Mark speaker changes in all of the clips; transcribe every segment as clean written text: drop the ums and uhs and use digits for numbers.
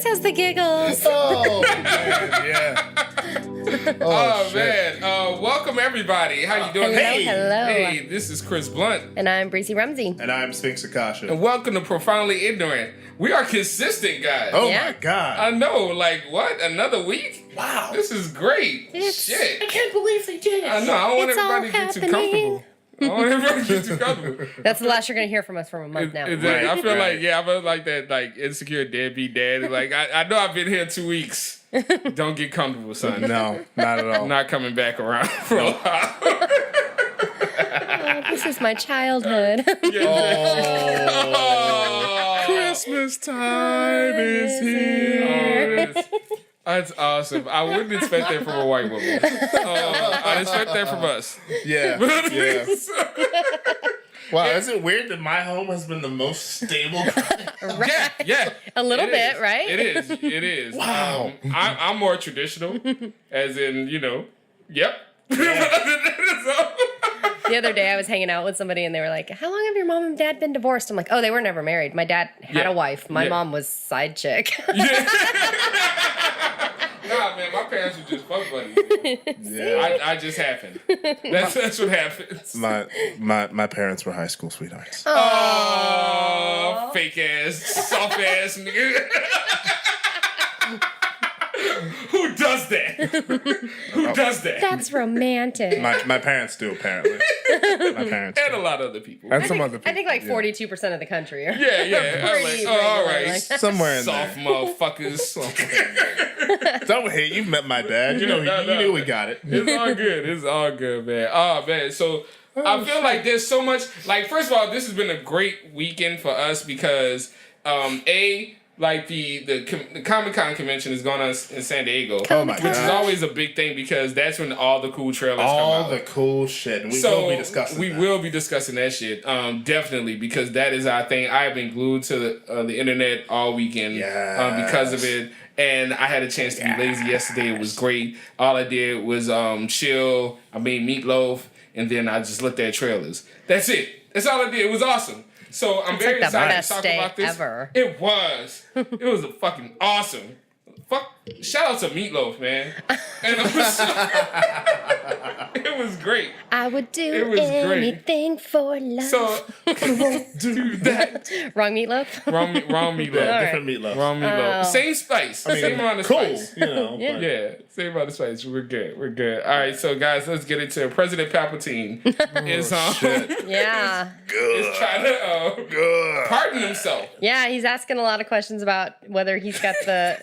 Speaker 1: Has the giggles.
Speaker 2: Oh, man, yeah.
Speaker 3: Oh man. Welcome everybody. How you doing?
Speaker 1: Hello,
Speaker 3: Hey.
Speaker 1: hello.
Speaker 3: Hey, this is Chris Blunt.
Speaker 1: And I'm Breezy Rumsey.
Speaker 2: And I'm Sphinx Akasha.
Speaker 3: And welcome to Profoundly Ignorant. We are consistent, guys.
Speaker 2: Oh
Speaker 1: Yeah.
Speaker 2: my God.
Speaker 3: I know, like what? Another week?
Speaker 2: Wow.
Speaker 3: This is great.
Speaker 1: It's-
Speaker 2: I
Speaker 3: Shit.
Speaker 2: can't believe they did it.
Speaker 3: I know. I don't want
Speaker 1: It's all
Speaker 3: everybody to get too
Speaker 1: happening.
Speaker 3: comfortable. I don't want everybody to get too comfortable.
Speaker 1: That's the last you're going to hear from us from a month now.
Speaker 3: Exactly. I feel
Speaker 2: Right.
Speaker 3: like, I feel like that, like insecure deadbeat dad. Like, I know I've been here 2 weeks. Don't get comfortable, son.
Speaker 2: No, not at all.
Speaker 3: I'm not coming back around for a while.
Speaker 1: Oh, this is my childhood.
Speaker 3: Oh,
Speaker 2: Christmas time is here.
Speaker 3: That's awesome. I wouldn't expect that from a white woman. I'd expect that from us.
Speaker 2: Yeah. Yeah. Wow, is it weird that my home has been the most stable?
Speaker 3: Yeah, yeah.
Speaker 1: A little
Speaker 3: It
Speaker 1: bit,
Speaker 3: is.
Speaker 1: right?
Speaker 3: It is. It is.
Speaker 2: Wow.
Speaker 3: I'm more traditional, as in, yep.
Speaker 1: The other day I was hanging out with somebody and they were like, how long have your mom and dad been divorced? I'm like, oh, they were never married. My dad had
Speaker 3: Yeah.
Speaker 1: a wife. My
Speaker 3: Yeah.
Speaker 1: mom was side chick.
Speaker 3: Nah, man, my parents were just fuck buddies.
Speaker 2: Yeah.
Speaker 3: I just happened. That's what happens.
Speaker 2: My parents were high school sweethearts.
Speaker 3: Oh, fake ass, soft ass nigga. Who does that? Who does that?
Speaker 1: That's romantic.
Speaker 2: My parents do, apparently. My parents
Speaker 3: And
Speaker 2: do.
Speaker 3: a lot of other people.
Speaker 2: And
Speaker 1: I
Speaker 2: some
Speaker 1: think,
Speaker 2: other people.
Speaker 1: I think like
Speaker 2: yeah.
Speaker 1: 42% of the country are.
Speaker 3: Yeah, yeah. I was
Speaker 1: Pretty
Speaker 3: like, all
Speaker 1: regular,
Speaker 3: right.
Speaker 1: like-
Speaker 2: Somewhere in
Speaker 3: Soft
Speaker 2: there.
Speaker 3: motherfuckers.
Speaker 2: Don't hate. You've met my dad. You know,
Speaker 3: No,
Speaker 2: you
Speaker 3: no.
Speaker 2: knew we got it.
Speaker 3: It's all good. It's all good, man. Oh, man. So I feel like there's so much. Like, first of all, this has been a great weekend for us because, like the Comic-Con convention is going on in San Diego.
Speaker 2: Oh my
Speaker 3: Which is
Speaker 2: God.
Speaker 3: always a big thing because that's when all the cool trailers come
Speaker 2: All
Speaker 3: out.
Speaker 2: the cool shit. And we
Speaker 3: So
Speaker 2: will be discussing
Speaker 3: we
Speaker 2: that.
Speaker 3: will be discussing that shit, definitely, because that is our thing. I've been glued to the internet all weekend because of it, and I had a chance to be lazy yesterday. It was great. All I did was chill. I made meatloaf, and then I just looked at trailers. That's it. That's all I did. It was awesome. So I'm very
Speaker 1: like the
Speaker 3: excited
Speaker 1: best
Speaker 3: to talk
Speaker 1: day
Speaker 3: about this.
Speaker 1: ever.
Speaker 3: It was. It was a fucking awesome. Shout out to Meatloaf, man. And it was great.
Speaker 1: I would do
Speaker 3: It was great.
Speaker 1: anything for love.
Speaker 3: So do that.
Speaker 1: Wrong meatloaf?
Speaker 3: Wrong meatloaf.
Speaker 2: Yeah, different meatloaf.
Speaker 3: Wrong meatloaf. Same spice. Same amount of
Speaker 2: cool.
Speaker 3: spice.
Speaker 2: You know.
Speaker 1: Yeah.
Speaker 2: but-
Speaker 3: Yeah, same amount of spice. We're good. We're good. All right, so guys, let's get into it. President Palpatine is
Speaker 1: Yeah.
Speaker 3: is trying to
Speaker 2: Good.
Speaker 3: pardon himself.
Speaker 1: Yeah, he's asking a lot of questions about whether he's got the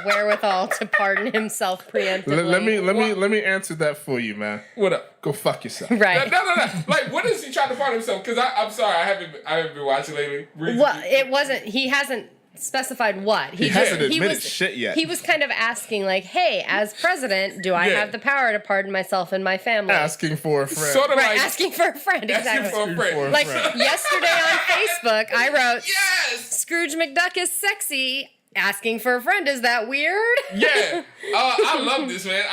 Speaker 1: wherewithal to pardon himself preemptively.
Speaker 2: Let me answer that for you, man.
Speaker 3: What up?
Speaker 2: Go fuck yourself.
Speaker 1: Right.
Speaker 3: No. Like, what is he trying to pardon himself? Because I'm sorry, I haven't been watching lately.
Speaker 1: Well, it wasn't. He hasn't specified what.
Speaker 2: He hasn't admitted shit yet.
Speaker 1: He was kind of asking, like, "Hey, as president, do I
Speaker 3: Yeah.
Speaker 1: have the power to pardon myself and my family?"
Speaker 2: Asking for a friend.
Speaker 3: Sort of
Speaker 1: Right,
Speaker 3: like
Speaker 1: asking for a friend.
Speaker 3: asking
Speaker 1: Exactly.
Speaker 3: for a friend.
Speaker 1: Like yesterday on Facebook, I wrote,
Speaker 3: Yes.
Speaker 1: "Scrooge McDuck is sexy." Asking for a friend, is that weird?
Speaker 3: Yeah, I love this, man.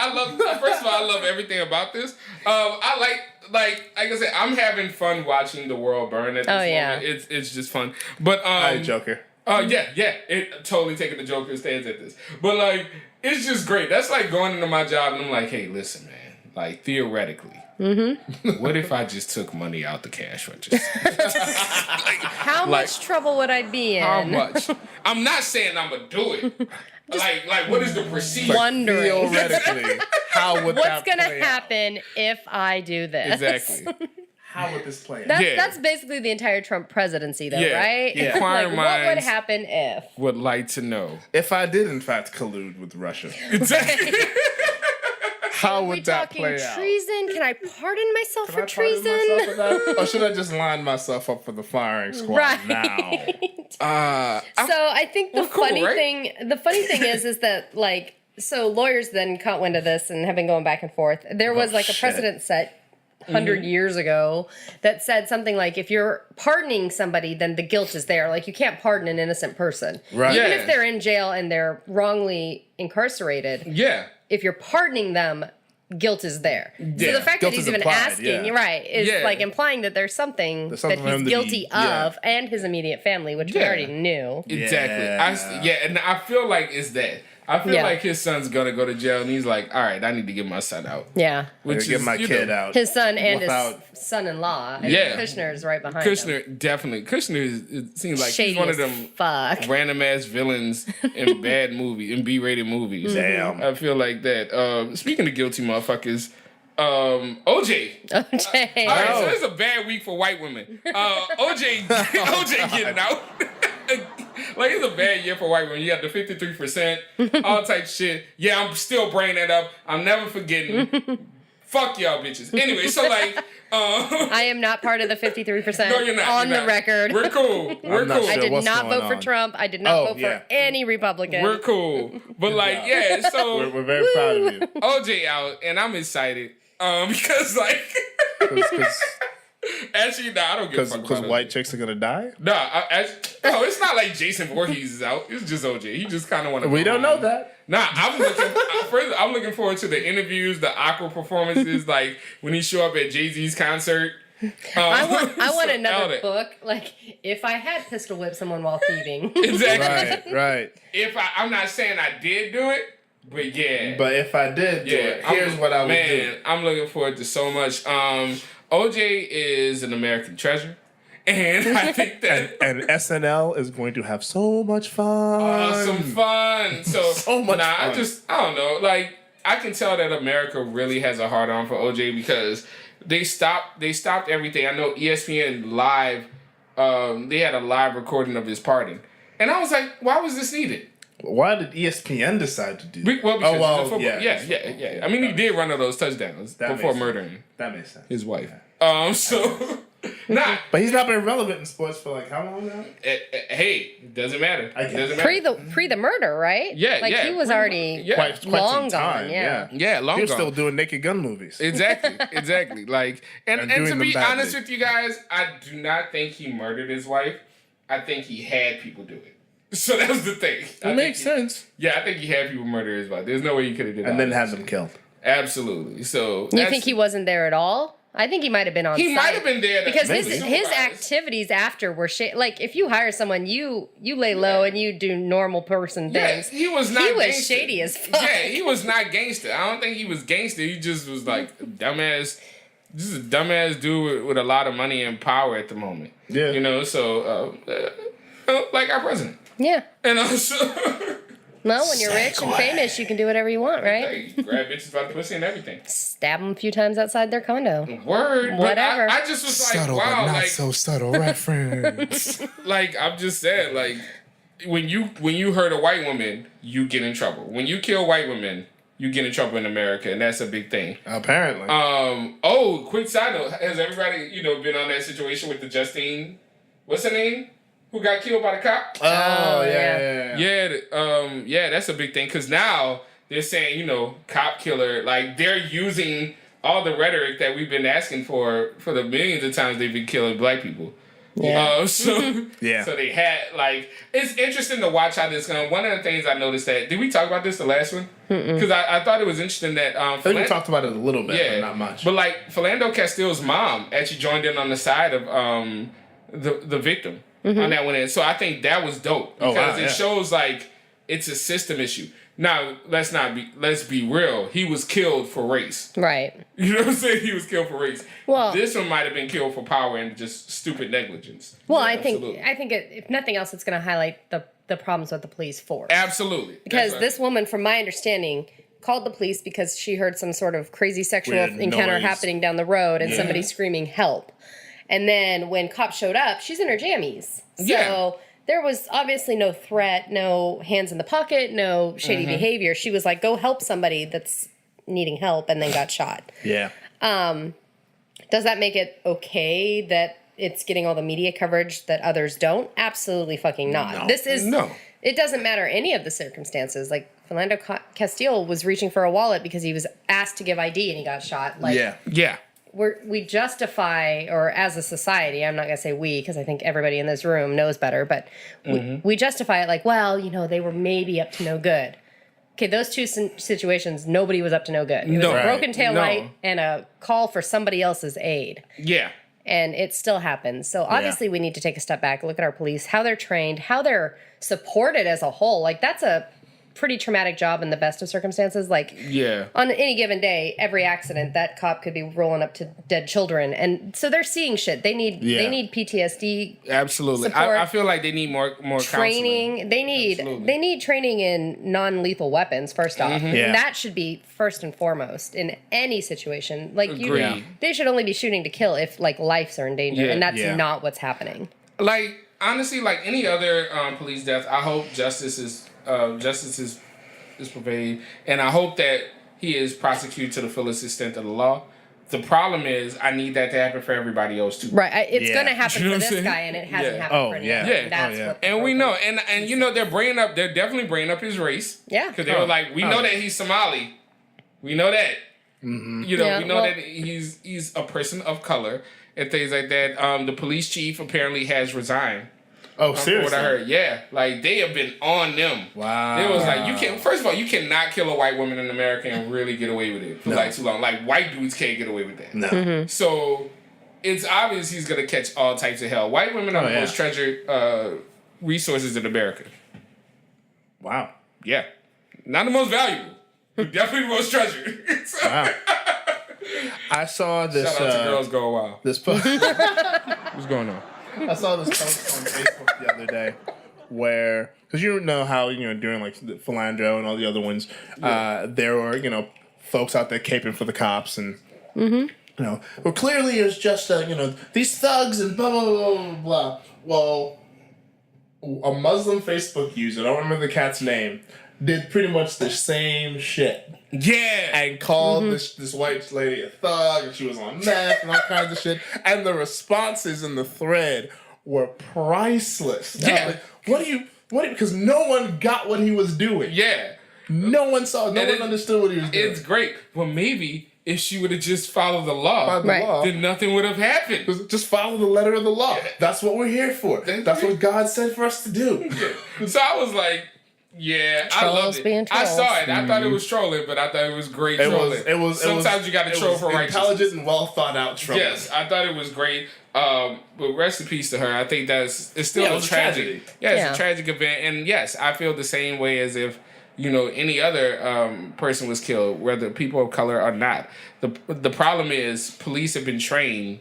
Speaker 3: First of all, I love everything about this. I like I said, I'm having fun watching the world burn at this moment.
Speaker 1: yeah.
Speaker 3: It's just fun. But
Speaker 2: Hi, Joker.
Speaker 3: yeah, it totally taking the Joker stance at this. But like, it's just great. That's like going into my job and I'm like, hey, listen, man. Like theoretically, what if I just took money out the cash register?
Speaker 1: How much trouble would I be in?
Speaker 3: How much? I'm not saying I'm gonna do it. Like, what is the procedure?
Speaker 1: Wondering
Speaker 2: Theoretically, how would
Speaker 1: what's
Speaker 2: that
Speaker 1: gonna
Speaker 2: play out?
Speaker 1: happen if I do this.
Speaker 3: Exactly.
Speaker 2: How would this play out?
Speaker 1: That's,
Speaker 3: Yeah.
Speaker 1: that's basically the entire Trump presidency, though,
Speaker 3: Yeah.
Speaker 1: right?
Speaker 2: Yeah.
Speaker 1: Like,
Speaker 3: Inquiring
Speaker 1: what would
Speaker 3: minds.
Speaker 1: happen if?
Speaker 3: Would like to know.
Speaker 2: If I did, in fact, collude with Russia,
Speaker 3: Exactly.
Speaker 2: how
Speaker 1: We
Speaker 2: would that
Speaker 1: talking
Speaker 2: play out?
Speaker 1: treason? Can I pardon myself
Speaker 2: Can
Speaker 1: for
Speaker 2: I pardon
Speaker 1: treason?
Speaker 2: myself for that? Or should I just line myself up for the firing squad
Speaker 1: Right.
Speaker 2: now?
Speaker 1: So I think the
Speaker 3: cool,
Speaker 1: funny
Speaker 3: right?
Speaker 1: thing is that like, so lawyers then caught wind of this and have been going back and forth. There was like a
Speaker 2: shit.
Speaker 1: precedent set 100 years ago that said something like, if you're pardoning somebody, then the guilt is there. Like, you can't pardon an innocent person.
Speaker 2: Right.
Speaker 1: Even
Speaker 3: Yeah.
Speaker 1: if they're in jail and they're wrongly incarcerated,
Speaker 3: Yeah.
Speaker 1: if you're pardoning them, guilt is there. So
Speaker 3: Yeah.
Speaker 1: the fact
Speaker 4: Guilt
Speaker 1: that he's
Speaker 4: is
Speaker 1: even
Speaker 4: applied,
Speaker 1: asking,
Speaker 4: yeah.
Speaker 1: you're right, is
Speaker 3: Yeah.
Speaker 1: like implying that there's something
Speaker 4: There's something
Speaker 1: that
Speaker 4: for him
Speaker 1: he's
Speaker 4: to
Speaker 1: guilty
Speaker 4: be- yeah.
Speaker 1: of and his immediate family, which we
Speaker 4: Yeah.
Speaker 1: already knew.
Speaker 3: Exactly.
Speaker 4: Yeah.
Speaker 3: And I feel like it's that. I feel
Speaker 1: Yeah.
Speaker 3: like his son's gonna go to jail, and he's like, "All right, I need to get my son out."
Speaker 1: Yeah.
Speaker 3: Which
Speaker 4: Get my
Speaker 3: you
Speaker 4: kid
Speaker 3: know,
Speaker 4: out.
Speaker 1: His son and
Speaker 4: Without-
Speaker 1: his son-in-law. And
Speaker 3: Yeah.
Speaker 1: Kushner's right behind him.
Speaker 3: Kushner definitely. Kushner it seems like
Speaker 1: Shady
Speaker 3: he's one of
Speaker 1: as
Speaker 3: them
Speaker 1: fuck.
Speaker 3: random ass villains in bad movie in B-rated movies.
Speaker 4: Damn.
Speaker 3: I feel like that. Speaking of guilty motherfuckers, OJ.
Speaker 1: OJ.
Speaker 3: All right, so it's a bad week for white women. OJ getting out. Like, it's a bad year for white women. You got the 53%, all type of shit. Yeah, I'm still bringing that up. I'm never forgetting. Fuck y'all bitches. Anyway, so like,
Speaker 1: I am not part of the 53%
Speaker 3: no, you're not.
Speaker 1: on
Speaker 3: you're
Speaker 1: the
Speaker 3: not.
Speaker 1: record.
Speaker 3: We're cool. We're
Speaker 4: not
Speaker 3: cool.
Speaker 1: I
Speaker 4: sure
Speaker 1: did
Speaker 4: what's
Speaker 1: not
Speaker 4: going
Speaker 1: vote for
Speaker 4: on.
Speaker 1: Trump. I did not
Speaker 4: Oh,
Speaker 1: vote
Speaker 4: yeah.
Speaker 1: for any Republican.
Speaker 3: We're cool. But like, yeah, so
Speaker 4: We're very proud of you.
Speaker 3: OJ out, and I'm excited. Because like, actually, nah, I don't give a fuck
Speaker 4: Because
Speaker 3: about
Speaker 4: white
Speaker 3: OJ.
Speaker 4: chicks are gonna die.
Speaker 3: Nah, no, it's not like Jason Voorhees is out. It's just OJ. He just kind of want to.
Speaker 4: We don't know that.
Speaker 3: Nah, I'm looking forward to the interviews, the awkward performances, like when he show up at Jay-Z's concert.
Speaker 1: I want
Speaker 3: all
Speaker 1: another
Speaker 3: that.
Speaker 1: book. Like, if I had pistol whipped someone while thieving.
Speaker 3: Exactly.
Speaker 4: Right.
Speaker 3: If I'm not saying I did do it, but yeah.
Speaker 4: But if I did do it, here's what I would do.
Speaker 3: I'm looking forward to so much. OJ is an American treasure, and I think that
Speaker 4: And SNL is going to have so much fun.
Speaker 3: some fun. So,
Speaker 4: So much
Speaker 3: I
Speaker 4: fun.
Speaker 3: don't know. Like, I can tell that America really has a hard on for OJ because they stopped everything. I know ESPN Live, they had a live recording of his pardon, and I was like, why was this needed?
Speaker 4: Why did ESPN decide to do that?
Speaker 3: Well, because
Speaker 4: well,
Speaker 3: of football. Yeah. I mean, he did run all those touchdowns
Speaker 4: That
Speaker 3: before
Speaker 4: makes sense.
Speaker 3: murdering
Speaker 4: That makes sense.
Speaker 3: his wife. So, nah.
Speaker 4: But he's not been relevant in sports for like how long now?
Speaker 3: Hey, it doesn't matter.
Speaker 4: I
Speaker 3: It
Speaker 4: guess.
Speaker 3: doesn't matter.
Speaker 1: Pre the murder, right?
Speaker 3: Yeah,
Speaker 1: Like
Speaker 3: yeah,
Speaker 1: he was
Speaker 3: pretty
Speaker 1: already
Speaker 3: Yeah.
Speaker 4: Quite
Speaker 1: long
Speaker 4: some
Speaker 1: gone,
Speaker 4: time.
Speaker 1: yeah.
Speaker 3: Yeah, long
Speaker 4: He was
Speaker 3: gone.
Speaker 4: still doing Naked Gun movies.
Speaker 3: Exactly. Like, and
Speaker 4: And
Speaker 3: to
Speaker 4: doing
Speaker 3: be
Speaker 4: them badly.
Speaker 3: honest with you guys, I do not think he murdered his wife. I think he had people do it. So that's the thing.
Speaker 4: It makes sense.
Speaker 3: Yeah, I think he had people murder his wife. There's no way he could have did that.
Speaker 4: And then have them killed.
Speaker 3: Absolutely. So
Speaker 1: You
Speaker 3: that's-
Speaker 1: think he wasn't there at all? I think he might have been on
Speaker 3: He
Speaker 1: site.
Speaker 3: might have been there to
Speaker 1: because his
Speaker 3: supervise.
Speaker 1: activities after were like if you hire someone, you lay low and you do normal person
Speaker 3: Yeah,
Speaker 1: things.
Speaker 3: he was not.
Speaker 1: He was
Speaker 3: gangster.
Speaker 1: shady as fuck.
Speaker 3: Yeah, he was not gangster. I don't think he was gangster. He just was like dumbass. Just a dumbass dude with a lot of money and power at the moment.
Speaker 4: Yeah.
Speaker 3: You know, so like our president.
Speaker 1: Yeah.
Speaker 3: And also,
Speaker 1: Well, when you're rich and famous, you can do whatever you want, right?
Speaker 3: hey, grab bitches by the pussy and everything.
Speaker 1: Stab them a few times outside their condo.
Speaker 3: Word. But
Speaker 1: Whatever.
Speaker 3: I just was like, wow, like,
Speaker 4: subtle reference.
Speaker 3: like I'm just saying, like when you hurt a white woman, you get in trouble. When you kill white women, you get in trouble in America, and that's a big thing.
Speaker 4: Apparently.
Speaker 3: Quick side note: has everybody been on that situation with the Justine? What's her name? Who got killed by the cop?
Speaker 4: oh,
Speaker 1: yeah.
Speaker 3: Yeah, that's a big thing because now they're saying, cop killer. Like they're using all the rhetoric that we've been asking for the millions of times they've been killing black people.
Speaker 1: Yeah.
Speaker 4: Yeah.
Speaker 3: So they had it's interesting to watch how this going. One of the things I noticed did we talk about this the last one? Because I thought it was interesting that
Speaker 4: I think we talked about it a little bit, but not much.
Speaker 3: But like Philando Castile's mom actually joined in on the side of the victim on that one end. So I think that was dope because it shows like it's a system issue. Now let's be real. He was killed for race.
Speaker 1: Right.
Speaker 3: You know what I'm saying? He was killed for race.
Speaker 1: Well-
Speaker 3: this one might have been killed for power and just stupid negligence.
Speaker 1: Well,
Speaker 3: Yeah,
Speaker 1: I think
Speaker 3: absolutely.
Speaker 1: if nothing else, it's going to highlight the problems with the police force.
Speaker 3: Absolutely.
Speaker 1: Because
Speaker 3: That's
Speaker 1: this woman, from my understanding, called the police because she heard some sort of crazy sexual
Speaker 4: Weird
Speaker 1: encounter
Speaker 4: noise.
Speaker 1: happening down the road and somebody screaming help. And then when cops showed up, she's in her jammies. So
Speaker 3: Yeah.
Speaker 1: there was obviously no threat, no hands in the pocket, no shady behavior. She was like, go help somebody that's needing help, and then got shot.
Speaker 4: yeah.
Speaker 1: Does that make it okay that it's getting all the media coverage that others don't? Absolutely fucking not.
Speaker 4: No.
Speaker 1: This is
Speaker 3: No.
Speaker 1: It doesn't matter any of the circumstances. Like Philando Castile was reaching for a wallet because he was asked to give ID and he got shot. Like
Speaker 3: Yeah.
Speaker 1: we justify, or as a society, I'm not gonna say we because I think everybody in this room knows better, but we justify it like, well, they were maybe up to no good. okay, those two situations, nobody was up to no good. It was
Speaker 3: No.
Speaker 1: a broken tail
Speaker 3: No.
Speaker 1: light and a call for somebody else's aid.
Speaker 3: Yeah.
Speaker 1: And it still happens. So obviously we need to take a step back, look at our police, how they're trained, how they're supported as a whole. Like, that's a pretty traumatic job in the best of circumstances. Like,
Speaker 3: Yeah.
Speaker 1: on any given day, every accident, that cop could be rolling up to dead children. And so they're seeing shit. They need PTSD
Speaker 3: Absolutely.
Speaker 1: support,
Speaker 3: I feel like they need more counseling.
Speaker 1: training. They need training in non-lethal weapons, first off.
Speaker 3: Mm-hmm.
Speaker 4: Yeah.
Speaker 1: And that should be first and foremost in any situation. Like,
Speaker 3: Agreed.
Speaker 1: they should only be shooting to kill if, like, lives are in danger.
Speaker 3: Yeah.
Speaker 1: And that's
Speaker 4: Yeah.
Speaker 1: not what's happening.
Speaker 3: Like, honestly, like any other police death, I hope justice is prevailed, and I hope that he is prosecuted to the fullest extent of the law. The problem is, I need that to happen for everybody else too.
Speaker 1: Right. It's
Speaker 4: Yeah.
Speaker 1: going to happen
Speaker 3: You know
Speaker 1: for
Speaker 3: what I'm
Speaker 1: this
Speaker 3: saying?
Speaker 1: guy, and it hasn't
Speaker 3: Yeah.
Speaker 1: happened
Speaker 4: Oh,
Speaker 1: for any
Speaker 4: yeah.
Speaker 1: other.
Speaker 3: Yeah.
Speaker 1: And that's
Speaker 4: Oh, yeah.
Speaker 1: what
Speaker 3: And we know, and you know, they're definitely bringing up his race.
Speaker 1: Yeah.
Speaker 3: Because they were like, we know that he's Somali. We know that. You know,
Speaker 1: Yeah,
Speaker 3: we know
Speaker 1: well-
Speaker 3: that he's a person of color and things like that. The police chief apparently has resigned.
Speaker 2: Oh,
Speaker 3: From
Speaker 2: seriously?
Speaker 3: what I heard, yeah, like they have been on them.
Speaker 4: Wow.
Speaker 3: It was like you can't. First of all, you cannot kill a white woman in America and really get away with it for like too long. Like white dudes can't get away with that.
Speaker 2: No.
Speaker 1: Mm-hmm.
Speaker 3: So it's obvious he's gonna catch all types of hell. White women are the
Speaker 4: yeah.
Speaker 3: most treasured resources in America.
Speaker 4: Wow.
Speaker 3: Yeah, not the most valuable, but definitely the most treasured. So,
Speaker 4: Wow. I saw this.
Speaker 3: shout out to Girls Go Wild.
Speaker 4: This post.
Speaker 3: What's going on?
Speaker 4: I saw this post on Facebook the other day where, because you know how, during like the Philandro and all the other ones, there were, folks out there caping for the cops and, well, clearly it's just, these thugs and blah, blah, blah, blah, blah. Well, a Muslim Facebook user, I don't remember the cat's name, did pretty much the same shit.
Speaker 3: Yeah,
Speaker 4: And called this white lady a thug, and she was on meth and all kinds of shit. And the responses in the thread were priceless.
Speaker 3: Yeah.
Speaker 4: Like, what do you, because no one got what he was doing.
Speaker 3: yeah.
Speaker 4: No one saw, no
Speaker 3: And
Speaker 4: one understood what he was doing.
Speaker 3: It's great. Well, maybe if she would have just followed the law,
Speaker 4: By the
Speaker 1: Right.
Speaker 4: law,
Speaker 3: then nothing would have happened.
Speaker 4: just follow the letter of the law. That's what we're here for. That's what God said for us to do.
Speaker 3: So I was like, yeah, I
Speaker 1: Trolls
Speaker 3: loved it.
Speaker 1: being
Speaker 3: I
Speaker 1: trolls.
Speaker 3: saw it. I thought it was trolling, but I thought it was great
Speaker 4: It
Speaker 3: trolling.
Speaker 4: was.
Speaker 3: Sometimes you got to troll for righteousness.
Speaker 4: intelligent and well thought out trolling.
Speaker 3: Yes, I thought it was great. But rest in peace to her. I think it's still
Speaker 4: Yeah, it
Speaker 3: a
Speaker 4: was a
Speaker 3: tragic.
Speaker 4: tragedy.
Speaker 3: Yeah, it's
Speaker 1: Yeah.
Speaker 3: a tragic event, and yes, I feel the same way as if any other person was killed, whether people of color or not. The problem is police have been trained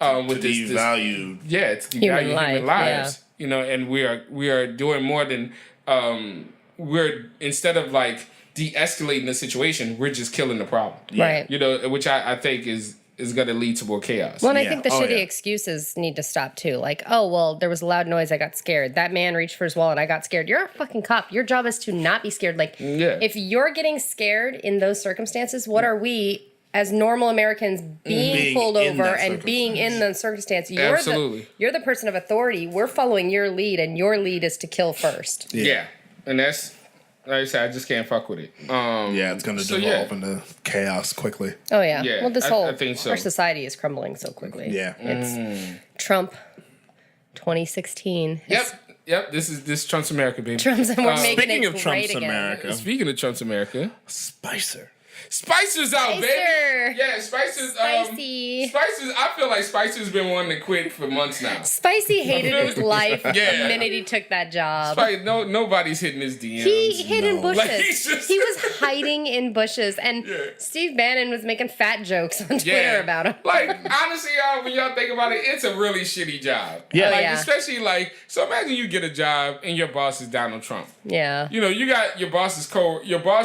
Speaker 3: with
Speaker 4: To
Speaker 3: this
Speaker 4: devalue.
Speaker 3: yeah, to
Speaker 1: Human
Speaker 3: devalue human
Speaker 1: life,
Speaker 3: lives. And we are doing more than we're instead of like de-escalating the situation, we're just killing the problem.
Speaker 1: Right.
Speaker 3: Which I think is going to lead to more chaos.
Speaker 1: Well, and I
Speaker 4: Yeah.
Speaker 1: think the
Speaker 4: Oh,
Speaker 1: shitty
Speaker 4: yeah.
Speaker 1: excuses need to stop too. Like, oh, well, there was a loud noise. I got scared. That man reached for his wallet. I got scared. You're a fucking cop. Your job is to not be scared. Like,
Speaker 3: Yeah.
Speaker 1: if you're getting scared in those circumstances, what are we as normal Americans being
Speaker 4: Being
Speaker 1: pulled
Speaker 4: in
Speaker 1: over
Speaker 4: that
Speaker 1: and being in the circumstance?
Speaker 3: Absolutely.
Speaker 1: You're the person of authority. We're following your lead, and your lead is to kill first.
Speaker 3: Yeah. And that's, like I said, I just can't fuck with it.
Speaker 4: Yeah, it's going to
Speaker 3: So,
Speaker 4: devolve
Speaker 3: yeah.
Speaker 4: into chaos quickly.
Speaker 1: Oh yeah.
Speaker 3: Yeah,
Speaker 1: Well, this
Speaker 3: I
Speaker 1: whole
Speaker 3: think so.
Speaker 1: our society is crumbling so quickly.
Speaker 4: Yeah.
Speaker 1: It's Trump, 2016.
Speaker 3: Yep. This is Trump's America, baby.
Speaker 1: Trump's and we're making
Speaker 4: Speaking
Speaker 1: it
Speaker 4: of
Speaker 1: great
Speaker 4: Trump's
Speaker 1: again.
Speaker 4: America,
Speaker 3: Speaking of Trump's America,
Speaker 4: Spicer.
Speaker 3: Spicer's out,
Speaker 1: Spicer.
Speaker 3: baby. Yeah, Spicer's.
Speaker 1: Spicy.
Speaker 3: Spicer's. I feel like Spicer's been wanting to quit for months now.
Speaker 1: Spicy hated his life
Speaker 3: Yeah.
Speaker 1: the minute he took that job.
Speaker 3: Nobody's hitting his DMs.
Speaker 1: He hid in bushes.
Speaker 3: Like, he's just-
Speaker 1: He was hiding in bushes, and
Speaker 3: Yeah.
Speaker 1: Steve Bannon was making fat jokes on Twitter about him.
Speaker 3: Like, honestly, y'all, when y'all think about it, it's a really shitty job.
Speaker 4: Yeah.
Speaker 3: Like,
Speaker 1: yeah.
Speaker 3: especially like, so imagine you get a job and your boss is Donald Trump.
Speaker 1: Yeah.
Speaker 3: You got your boss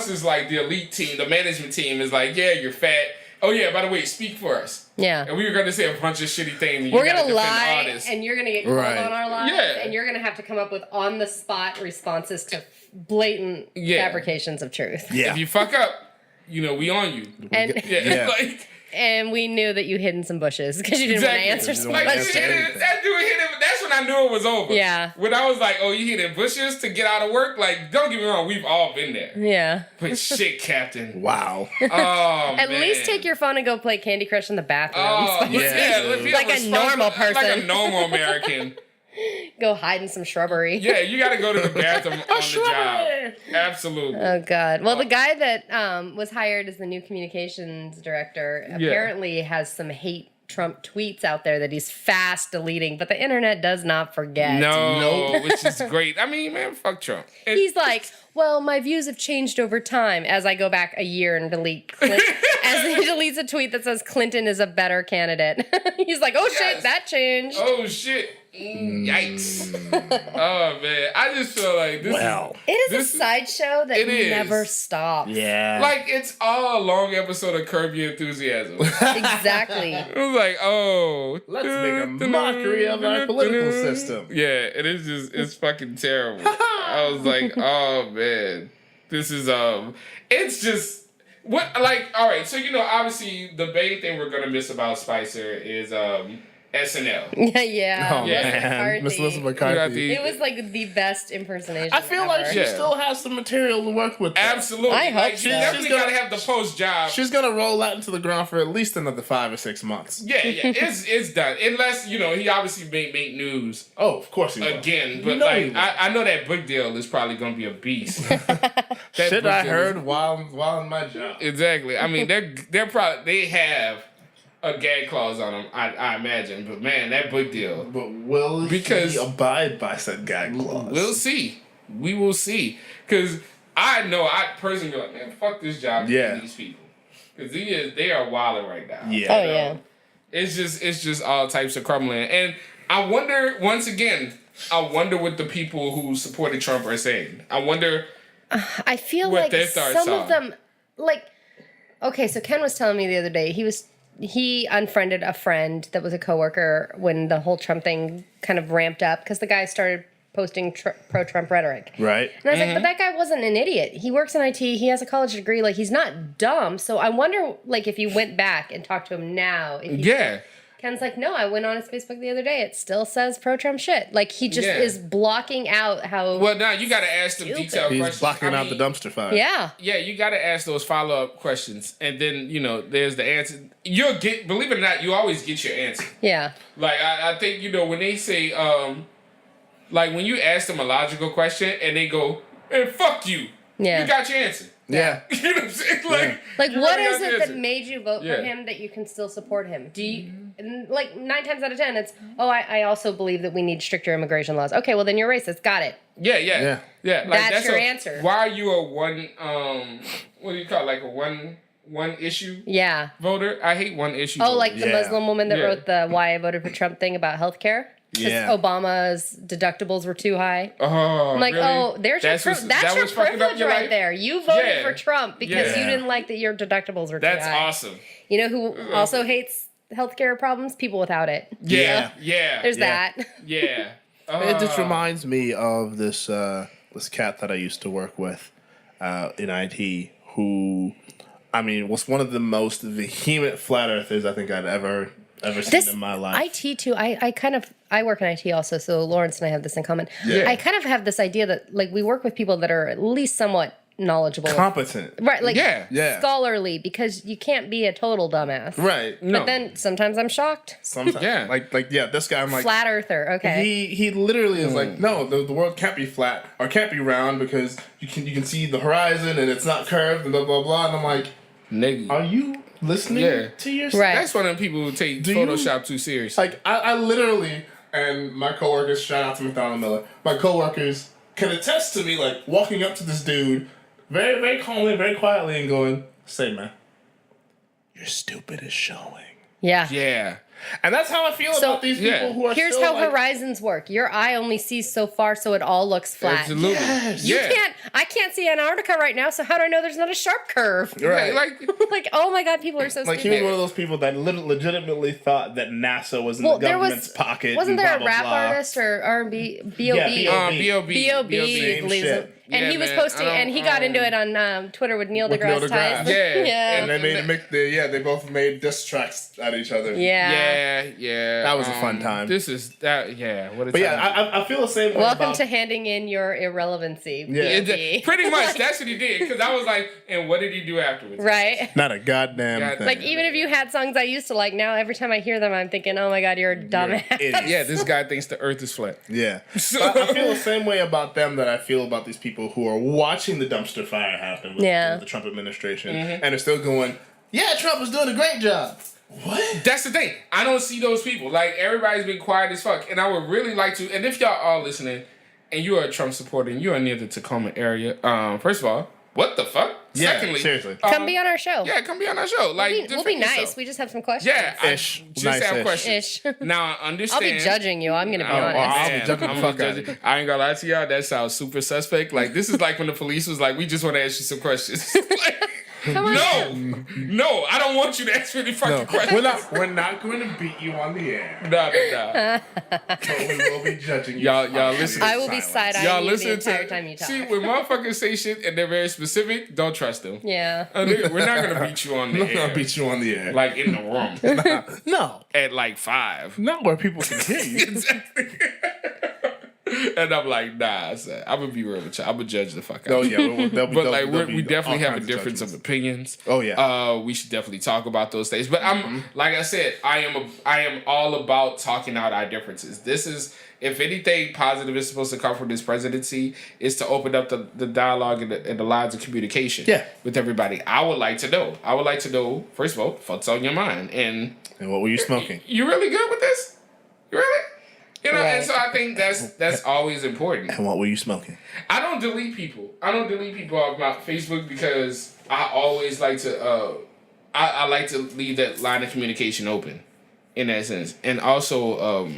Speaker 3: is like the elite team, the management team is like, yeah, you're fat. Oh yeah, by the way, speak for us.
Speaker 1: Yeah.
Speaker 3: And we were gonna say a bunch of shitty things. And
Speaker 1: We're
Speaker 3: you gotta
Speaker 1: gonna
Speaker 3: defend
Speaker 1: lie,
Speaker 3: all this.
Speaker 1: and you're gonna get called
Speaker 4: Right.
Speaker 1: on our lies,
Speaker 3: Yeah.
Speaker 1: and you're gonna have to come up with on-the-spot responses to blatant
Speaker 3: Yeah.
Speaker 1: fabrications of truth.
Speaker 4: Yeah.
Speaker 3: If you fuck up, we on you.
Speaker 1: And
Speaker 3: Yeah,
Speaker 4: Yeah.
Speaker 3: like
Speaker 1: and we knew that you hid in some bushes because you didn't
Speaker 3: exactly.
Speaker 1: want to answer some
Speaker 4: Like,
Speaker 3: Like,
Speaker 1: questions.
Speaker 3: that dude hit him. That's when I knew it was over.
Speaker 1: Yeah.
Speaker 3: When I was like, oh, you hit in bushes to get out of work. Like, don't get me wrong, we've all been there.
Speaker 1: Yeah.
Speaker 3: But shit, Captain.
Speaker 4: Wow.
Speaker 3: Oh,
Speaker 1: At
Speaker 3: man.
Speaker 1: least take your phone and go play Candy Crush in the bathroom.
Speaker 3: Oh,
Speaker 1: Spicy.
Speaker 3: yeah.
Speaker 4: dude.
Speaker 3: If you're
Speaker 1: Like a
Speaker 3: responsible-
Speaker 1: normal person.
Speaker 3: Like a normal American.
Speaker 1: Go hide in some shrubbery.
Speaker 3: Yeah, you got to go to the bathroom on the job. Absolutely.
Speaker 1: Oh God! Well, the guy that was hired as the new communications director apparently has some hate Trump tweets out there that he's fast deleting, but the internet does not forget.
Speaker 3: No, which is great. I mean, man, fuck Trump.
Speaker 1: He's like, well, my views have changed over time as I go back a year and delete Clinton. As he deletes a tweet that says Clinton is a better candidate. He's like, oh shit, that changed.
Speaker 3: Oh shit. Yikes. Oh man. I just feel like this
Speaker 1: It is a sideshow that never stops.
Speaker 4: Yeah.
Speaker 3: like it's all a long episode of Curb Your Enthusiasm.
Speaker 1: Exactly.
Speaker 3: It was like, oh,
Speaker 4: let's make a mockery of our political system.
Speaker 3: Yeah, it is just it's fucking terrible. I was like, oh man. This is it's just what like all right, so obviously the main thing we're gonna miss about Spicer is SNL.
Speaker 1: Yeah.
Speaker 4: Oh man, Miss Elizabeth McCarthy.
Speaker 1: It was like the best impersonation.
Speaker 4: I feel like she still has some material to work with. Though.
Speaker 3: Absolutely.
Speaker 1: I hope so.
Speaker 3: She definitely gotta have the post job.
Speaker 4: She's gonna roll that into the ground for at least another 5 or 6 months.
Speaker 3: Yeah, it's done. Unless he obviously make news.
Speaker 4: Oh, of course he will.
Speaker 3: Again, but I know that book deal is probably gonna be a beast.
Speaker 4: Shit, I heard while in my job.
Speaker 3: Exactly. I mean, they have a gag clause on them, I imagine. But man, that book deal.
Speaker 4: But will he abide by said gag clause?
Speaker 3: We'll see. We will see. Because I know I personally be like, man, fuck this job and these people. Because they are wilding right now.
Speaker 4: Yeah.
Speaker 1: Oh yeah.
Speaker 3: It's just all types of crumbling. And I wonder, once again, what the people who supported Trump are saying. I wonder
Speaker 1: I feel
Speaker 3: what
Speaker 1: like
Speaker 3: their thoughts
Speaker 1: some
Speaker 3: are.
Speaker 1: of them, like, okay, so Ken was telling me the other day, he unfriended a friend that was a coworker when the whole Trump thing kind of ramped up because the guy started posting pro-Trump rhetoric.
Speaker 4: Right.
Speaker 1: And I was like, but that guy wasn't an idiot. He works in IT. He has a college degree. Like, he's not dumb. So I wonder, like, if you went back and talked to him now. Ken's like, no, I went on his Facebook the other day. It still says pro-Trump shit. Like, he just is blocking out how...
Speaker 3: Well, now you got to ask them detailed questions.
Speaker 4: He's blocking out the dumpster fire.
Speaker 1: Yeah.
Speaker 3: Yeah, you got to ask those follow-up questions. And then, there's the answer. Believe it or not, you always get your answer.
Speaker 1: Yeah.
Speaker 3: Like, I think, when they say, like, when you ask them a logical question and they go, hey, fuck you.
Speaker 1: Yeah.
Speaker 3: You got your answer.
Speaker 4: Yeah.
Speaker 3: You know what I'm saying?
Speaker 1: Like,
Speaker 3: you
Speaker 1: what
Speaker 3: really
Speaker 1: is
Speaker 3: got
Speaker 1: it
Speaker 3: your
Speaker 1: that
Speaker 3: answer.
Speaker 1: made you vote for him that you can still support him? Do you, and like 9 times out of 10, it's, I also believe that we need stricter immigration laws. Okay, well then you're racist. Got it.
Speaker 3: Yeah. Like,
Speaker 1: That's your answer.
Speaker 3: Why are you a one, what do you call it? Like a one issue voter? I hate one issue.
Speaker 1: Oh,
Speaker 3: voters.
Speaker 1: like the Muslim woman that wrote the why I voted for Trump thing about healthcare? Because Obama's deductibles were too high.
Speaker 3: Oh,
Speaker 1: I'm like,
Speaker 3: really?
Speaker 1: there's
Speaker 3: that's
Speaker 1: your that's your privilege right
Speaker 3: life?
Speaker 1: there. You voted for Trump because you didn't like that your deductibles were too high.
Speaker 3: That's awesome.
Speaker 1: You know who also hates healthcare problems? People without it.
Speaker 3: Yeah.
Speaker 1: There's that.
Speaker 3: Yeah.
Speaker 4: It just reminds me of this cat that I used to work with in IT who, I mean, was one of the most vehement flat earthers I think I'd ever seen in my life.
Speaker 1: IT too. I work in IT also, so Lawrence and I have this in common.
Speaker 4: Yeah.
Speaker 1: I kind of have this idea that like we work with people that are at least somewhat knowledgeable,
Speaker 4: competent,
Speaker 1: right? Like
Speaker 4: scholarly,
Speaker 1: because you can't be a total dumbass,
Speaker 4: right?
Speaker 1: But then sometimes I'm shocked.
Speaker 4: Sometimes, like this guy, I'm like
Speaker 1: flat earther. Okay,
Speaker 4: he literally is like, no, the world can't be flat or can't be round because you can see the horizon and it's not curved and blah blah blah. And I'm like,
Speaker 3: nigga,
Speaker 4: are you listening to yourself?
Speaker 1: Right.
Speaker 3: That's one of the people who take Photoshop too serious.
Speaker 4: Like I literally, and my coworkers, shout out to McDonald Miller, my coworkers can attest to me like walking up to this dude very, very calmly, very quietly and going, say man, your stupid is showing.
Speaker 3: Yeah.
Speaker 4: And that's how I feel about these people who are
Speaker 1: here's
Speaker 4: still
Speaker 1: how horizons work. Your eye only sees so far, so it all looks flat.
Speaker 3: Absolutely.
Speaker 4: Yes.
Speaker 1: I can't see Antarctica right now, so how do I know there's not a sharp curve?
Speaker 4: Right.
Speaker 1: Like, oh my God, people are so
Speaker 4: like
Speaker 1: stupid.
Speaker 4: he was one of those people that legitimately thought that NASA was in the government's pocket.
Speaker 1: Wasn't
Speaker 4: and
Speaker 1: there
Speaker 4: blah,
Speaker 1: a rap
Speaker 4: blah, blah.
Speaker 1: artist or R&B? B.O.B.
Speaker 3: B.O.B.
Speaker 1: B.O.B.
Speaker 4: Same
Speaker 1: believes
Speaker 4: shit.
Speaker 1: it. And
Speaker 3: Yeah,
Speaker 1: he was
Speaker 3: man,
Speaker 1: posting, and he got into it on Twitter with Neil deGrasse Tyson.
Speaker 3: Yeah.
Speaker 1: Yeah.
Speaker 4: And they both made diss tracks at each other.
Speaker 3: Yeah.
Speaker 4: That was a fun time.
Speaker 3: This is that. Yeah. What a
Speaker 4: But
Speaker 3: time.
Speaker 4: yeah, I feel the same way.
Speaker 1: Welcome
Speaker 4: about,
Speaker 1: to handing in your irrelevancy.
Speaker 4: Yeah.
Speaker 1: BB.
Speaker 3: Pretty much, that's what he did. Because I was like, and what did he do afterwards?
Speaker 1: Right?
Speaker 4: Not a goddamn
Speaker 3: God,
Speaker 4: thing.
Speaker 1: Like, even if you had songs I used to like, now every time I hear them, I'm thinking, oh my God, you're a dumbass.
Speaker 4: idiot.
Speaker 3: Yeah, this guy thinks the Earth is flat.
Speaker 4: Yeah. I feel the same way about them that I feel about these people who are watching the dumpster fire happen with the Trump administration and are still going, yeah, Trump was doing a great job. What?
Speaker 3: That's the thing. I don't see those people. Like, everybody's been quiet as fuck. And I would really like to, and if y'all are listening and you are a Trump supporter and you are near the Tacoma area, first of all, what the fuck?
Speaker 4: Yeah,
Speaker 3: Secondly,
Speaker 4: seriously.
Speaker 1: Come be on our show.
Speaker 3: Yeah, come be on our show. Like,
Speaker 1: We'll be
Speaker 3: defend
Speaker 1: nice.
Speaker 3: yourself.
Speaker 1: We just have some questions.
Speaker 3: Yeah, I
Speaker 4: Ish.
Speaker 3: just
Speaker 4: Nice
Speaker 3: have
Speaker 4: ish.
Speaker 3: questions.
Speaker 1: Ish.
Speaker 3: Now, I
Speaker 1: I'll
Speaker 3: understand.
Speaker 1: be judging you. I'm going to be
Speaker 3: Oh,
Speaker 1: honest.
Speaker 4: I'll be
Speaker 3: man,
Speaker 4: judging the
Speaker 3: I'm
Speaker 4: fuck
Speaker 3: gonna
Speaker 4: out
Speaker 3: judge
Speaker 4: of
Speaker 3: it. I ain't gonna lie to y'all. That sounds super suspect. Like, this is like when the police was like, "We just want to ask you some questions." Like,
Speaker 1: Come on.
Speaker 3: no, I don't want you to ask me any fucking questions.
Speaker 4: We're not going to beat you on the air.
Speaker 3: Nah.
Speaker 4: But we will be judging you.
Speaker 3: Y'all listen.
Speaker 1: I will be side-eyeing
Speaker 3: Y'all
Speaker 1: you the
Speaker 3: listen
Speaker 1: entire
Speaker 3: to.
Speaker 1: time you talk.
Speaker 3: See, when motherfuckers say shit and they're very specific, don't trust them.
Speaker 1: Yeah.
Speaker 3: We're not gonna beat you on the
Speaker 4: I'm not
Speaker 3: air.
Speaker 4: going to beat you on the air.
Speaker 3: Like in the room
Speaker 4: No.
Speaker 3: at like 5.
Speaker 4: Not where people can hear you.
Speaker 3: Exactly. And I'm like, nah, son, I'm gonna be real with you. I'm gonna judge the fuck out.
Speaker 4: Oh,
Speaker 3: of you.
Speaker 4: yeah.
Speaker 3: But like we definitely have a difference of opinions.
Speaker 4: Oh, yeah.
Speaker 3: We should definitely talk about those things. But I'm like I said, I am all about talking out our differences. This is, if anything positive is supposed to come from this presidency, is to open up the dialogue and the lines of communication with everybody. I would like to know, first of all, what's on your mind, and
Speaker 4: what were you smoking?
Speaker 3: you really good with this? You really? You know,
Speaker 1: Right.
Speaker 3: and so I think that's always important.
Speaker 4: And what were you smoking?
Speaker 3: I don't delete people. Off my Facebook because I always like to. I like to leave that line of communication open, in that sense, and also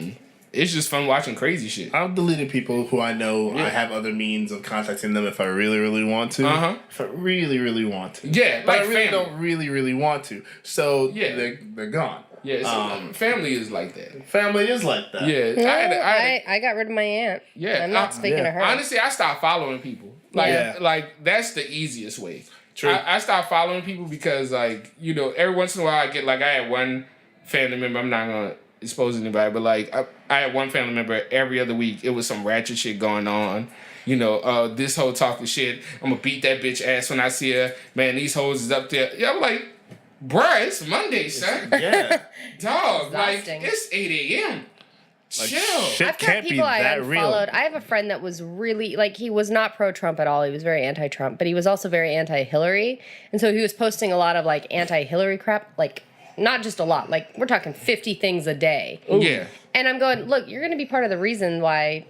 Speaker 3: it's just fun watching crazy shit.
Speaker 4: I've deleted people who I know I have other means of contacting them if I really, really want to. If I really, really want to.
Speaker 3: Yeah,
Speaker 4: But
Speaker 3: like
Speaker 4: I really
Speaker 3: family.
Speaker 4: don't really, really want to. So
Speaker 3: Yeah.
Speaker 4: they're gone.
Speaker 3: Yeah, so family is like that.
Speaker 4: Family is like that.
Speaker 3: Yeah,
Speaker 1: I got rid of my aunt.
Speaker 3: Yeah,
Speaker 1: I'm not speaking to her.
Speaker 3: Honestly, I stopped following people. Like that's the easiest way.
Speaker 4: True.
Speaker 3: I stopped following people because, like, you know, every once in a while I get, like, I had one family member. I'm not gonna expose anybody, but like I had one family member every other week. It was some ratchet shit going on. You know, this whole talking shit. I'm gonna beat that bitch ass when I see her. Man, these hoes is up there. Yeah, I'm like, bruh, it's Monday, son.
Speaker 4: Yeah.
Speaker 3: Dog, like,
Speaker 1: Exhausting.
Speaker 3: it's 8 a.m. Chill.
Speaker 4: shit
Speaker 1: I've got
Speaker 4: can't be
Speaker 1: people I
Speaker 4: that real.
Speaker 1: unfollowed. I have a friend that was really, like, he was not pro-Trump at all. He was very anti-Trump, but he was also very anti-Hillary. And so he was posting a lot of, like, anti-Hillary crap, like, not just a lot. Like, we're talking 50 things a day.
Speaker 3: Yeah.
Speaker 1: And I'm going, look, you're going to be part of the reason why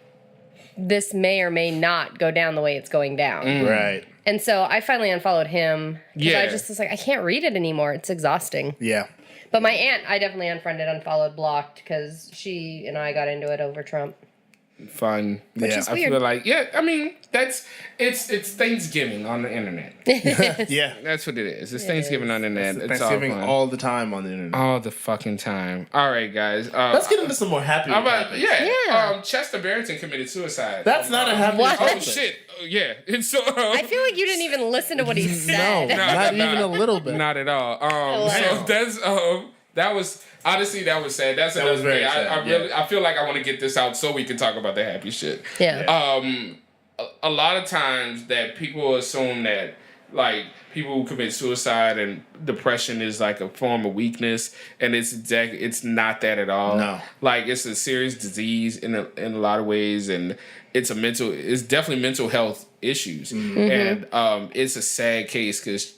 Speaker 1: this may or may not go down the way it's going down.
Speaker 4: Right.
Speaker 1: And so I finally unfollowed him. Because I
Speaker 3: Yeah.
Speaker 1: just was like, I can't read it anymore. It's exhausting.
Speaker 4: Yeah.
Speaker 1: But my aunt, I definitely unfriended, unfollowed, blocked because she and I got into it over Trump.
Speaker 3: Fun.
Speaker 1: Which
Speaker 4: Yeah,
Speaker 1: is
Speaker 3: I
Speaker 1: weird.
Speaker 3: feel like, yeah, I mean, it's Thanksgiving on the internet.
Speaker 4: Yeah.
Speaker 3: That's what it is. It's Thanksgiving on the internet. It's
Speaker 4: Thanksgiving
Speaker 3: all fun.
Speaker 4: all the time on the internet.
Speaker 3: All the fucking time. All right, guys.
Speaker 4: Let's get into some more happy topics.
Speaker 1: Yeah.
Speaker 3: Chester Barrington committed suicide.
Speaker 4: That's not a happy
Speaker 1: What?
Speaker 3: Oh,
Speaker 4: topic.
Speaker 3: shit. Yeah. And so,
Speaker 1: I feel like you didn't even listen to what he
Speaker 4: No,
Speaker 1: said.
Speaker 4: not even a little bit.
Speaker 3: not at all.
Speaker 1: Wow.
Speaker 3: So that's, that was, honestly, that was sad. That's another
Speaker 4: was very
Speaker 3: thing.
Speaker 4: sad,
Speaker 3: I feel like I want to get this out so we can talk about the happy shit.
Speaker 1: Yeah.
Speaker 3: A lot of times that people assume that, like, people who commit suicide and depression is like a form of weakness, and it's not that at all.
Speaker 4: No.
Speaker 3: Like, it's a serious disease in a lot of ways, and it's definitely mental health issues, and it's a sad case because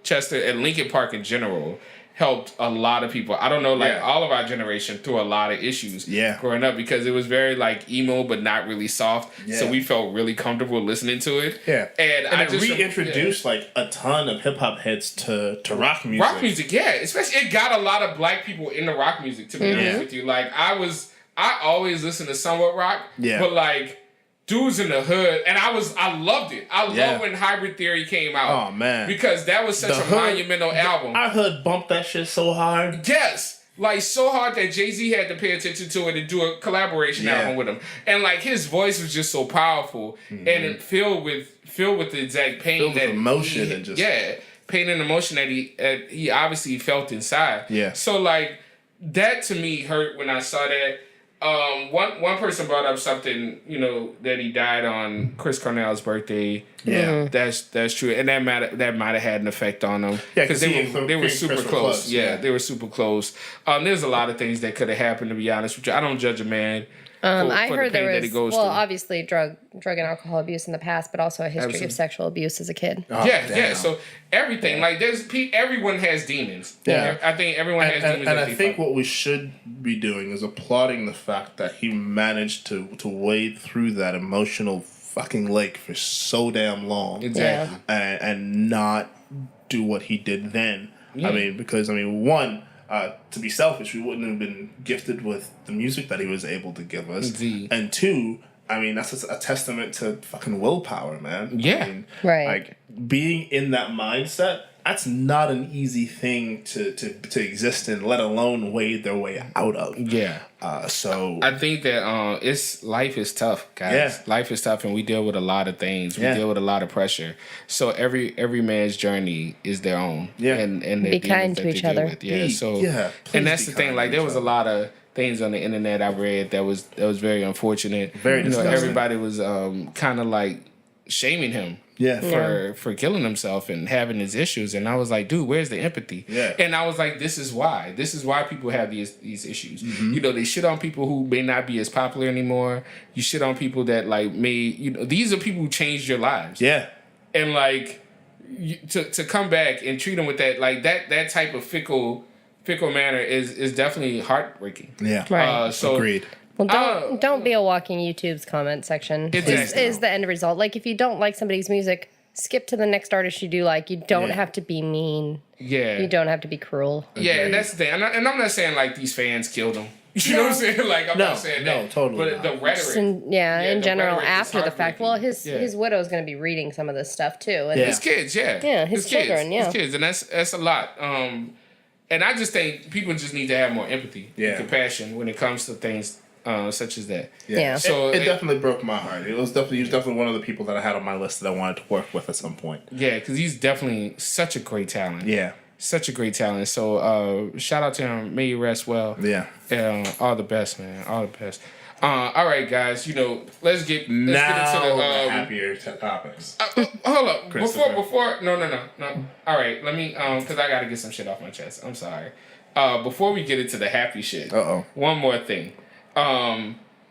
Speaker 3: Chester and Lincoln Park in general helped a lot of people. I don't know, like, all of our generation through a lot of issues growing up, because it was very, like, emo but not really soft. So we felt really comfortable listening to it.
Speaker 4: Yeah.
Speaker 3: And I
Speaker 4: it
Speaker 3: just
Speaker 4: reintroduced like a ton of hip hop heads to rock music.
Speaker 3: rock music, yeah. Especially, it got a lot of black people into rock music, to be honest with you. Like, I always listened to somewhat rock, but like, dudes in the hood, and I loved it. I love when Hybrid Theory came out.
Speaker 4: Oh, man.
Speaker 3: Because that was such
Speaker 4: The
Speaker 3: a
Speaker 4: Hood-
Speaker 3: monumental album.
Speaker 4: Our hood bumped that shit so hard.
Speaker 3: Yes. like so hard that Jay-Z had to pay attention to it and do a collaboration album with him. And like his voice was just so powerful and it filled with the exact pain that
Speaker 4: emotion and just
Speaker 3: pain and emotion that he obviously felt inside.
Speaker 4: Yeah.
Speaker 3: So like that to me hurt when I saw that. One person brought up something, that he died on Chris Cornell's birthday.
Speaker 4: Yeah,
Speaker 3: that's true, and that might have had an effect on him.
Speaker 4: Yeah,
Speaker 3: because they were super close.
Speaker 4: Yeah,
Speaker 3: they were super close. There's a lot of things that could have happened. To be honest with you, I don't judge a man.
Speaker 1: I heard
Speaker 3: the
Speaker 1: there was
Speaker 3: through.
Speaker 1: obviously drug and alcohol abuse in the past, but also a history of sexual abuse as a kid.
Speaker 3: Yeah. So everything like everyone has demons.
Speaker 4: Yeah,
Speaker 3: I think everyone has demons.
Speaker 4: And I think what we should be doing is applauding the fact that he managed to wade through that emotional fucking lake for so damn long,
Speaker 3: exactly,
Speaker 4: and not do what he did then. Yeah. Because one. To be selfish, we wouldn't have been gifted with the music that he was able to give us.
Speaker 3: Indeed.
Speaker 4: And two, that's a testament to fucking willpower, man.
Speaker 3: Yeah.
Speaker 1: Right.
Speaker 4: Like, being in that mindset, that's not an easy thing to exist in, let alone wade their way out of.
Speaker 3: Yeah.
Speaker 4: So
Speaker 3: I think that life is tough, guys.
Speaker 4: Yeah.
Speaker 3: Life is tough, and we deal with a lot of things. We deal with a lot of pressure. So every man's journey is their own.
Speaker 4: Yeah.
Speaker 3: And
Speaker 1: be kind to each other.
Speaker 3: Yeah. So and that's the thing. Like there was a lot of things on the internet I read that was very unfortunate.
Speaker 4: Very disgusting.
Speaker 3: Everybody was kind of like shaming him.
Speaker 4: Yeah.
Speaker 3: For killing himself and having his issues. And I was like, dude, where's the empathy?
Speaker 4: Yeah.
Speaker 3: And I was like, this is why people have these issues.
Speaker 4: Mm-hmm.
Speaker 3: They shit on people who may not be as popular anymore. You shit on people that like these are people who changed your lives.
Speaker 4: Yeah.
Speaker 3: And like to come back and treat them with that, like that type of fickle manner is definitely heartbreaking.
Speaker 4: Yeah.
Speaker 1: Right.
Speaker 3: So
Speaker 4: agreed.
Speaker 1: Well, don't be a walking YouTube's comment section.
Speaker 3: Exactly.
Speaker 1: Is the end result. Like, if you don't like somebody's music, skip to the next artist you do like. You don't have to be mean.
Speaker 3: Yeah.
Speaker 1: You don't have to be cruel.
Speaker 3: Yeah, and that's the thing. And I'm not saying, like, these fans killed him. You know what I'm saying? Like, I'm not saying that.
Speaker 4: No, totally.
Speaker 3: But the rhetoric.
Speaker 1: In general,
Speaker 3: rhetoric is
Speaker 1: after the fact. Well,
Speaker 3: heartbreaking.
Speaker 1: his widow's going to be reading some of this stuff, too. And
Speaker 3: His kids,
Speaker 1: Yeah, his children,
Speaker 3: His kids, and that's a lot. And I just think people just need to have more empathy and compassion when it comes to things such as that.
Speaker 1: Yeah.
Speaker 3: So
Speaker 4: it definitely broke my heart. He was definitely one of the people that I had on my list that I wanted to work with at some point.
Speaker 3: Yeah, because he's definitely such a great talent.
Speaker 4: Yeah.
Speaker 3: Such a great talent. So shout out to him. May you rest well.
Speaker 4: Yeah.
Speaker 3: All the best, man. All the best. All right, guys. Let's get into the
Speaker 4: happier topics.
Speaker 3: Hold up. Before. No. All right. Let me. Because I gotta get some shit off my chest. I'm sorry. Before we get into the happy shit. One more thing.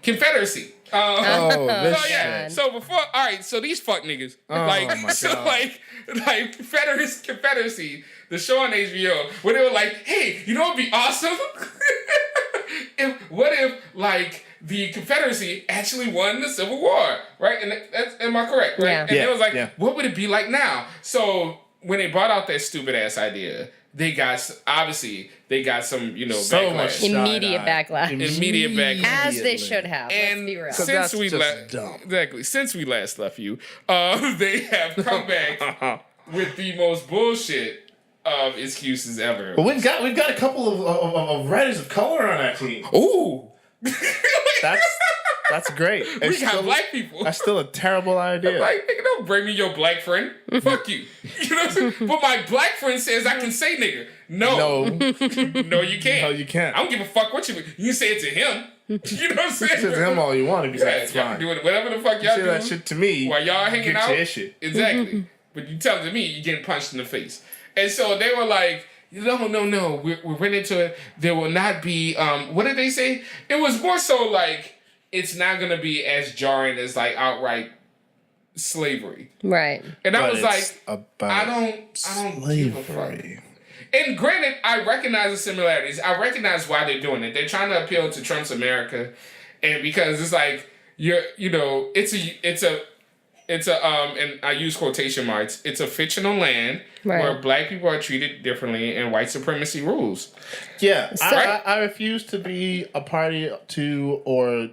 Speaker 3: Confederacy.
Speaker 4: This
Speaker 1: shit.
Speaker 3: So before, all right. So these fuck niggas,
Speaker 4: my God.
Speaker 3: like Confederacy, the show on HBO, where they were like, hey, you know what'd be awesome? What if like the Confederacy actually won the Civil War, right? And am I correct? Right?
Speaker 1: Yeah.
Speaker 3: And it was like, what would it be like now? So when they brought out that stupid ass idea, they got some, backlash.
Speaker 1: Immediate backlash.
Speaker 3: Immediate backlash.
Speaker 1: As they should have.
Speaker 3: And
Speaker 1: let's be real.
Speaker 3: Since we last left you, they have come back with the most bullshit of excuses ever.
Speaker 4: But we've got a couple of writers of color on our team.
Speaker 3: Ooh,
Speaker 4: that's great.
Speaker 3: We got black people.
Speaker 4: That's still a terrible idea.
Speaker 3: Like, nigga, don't bring me your black friend. Fuck you. You know what I'm saying? But my black friend says I can say nigga. No, you can't.
Speaker 4: No, you can't.
Speaker 3: I don't give a fuck what you can say it to him. You know what I'm saying?
Speaker 4: You say it to him all you want. If you say it's
Speaker 3: y'all
Speaker 4: fine.
Speaker 3: do it, whatever the fuck y'all
Speaker 4: say
Speaker 3: do.
Speaker 4: that shit to me.
Speaker 3: While y'all hanging
Speaker 4: get
Speaker 3: out.
Speaker 4: Your issue.
Speaker 3: Exactly. But you tell it to me, you're getting punched in the face. And so they were like, no, we're running into it. There will not be, what did they say? It was more so like, it's not going to be as jarring as like outright slavery.
Speaker 1: Right.
Speaker 3: And I was like, I don't give a fuck. And granted, I recognize the similarities. I recognize why they're doing it. They're trying to appeal to Trump's America. And because it's like, it's a It's a and I use quotation marks. It's a fictional land where black people are treated differently and white supremacy rules.
Speaker 4: Yeah, I refuse to be a party to or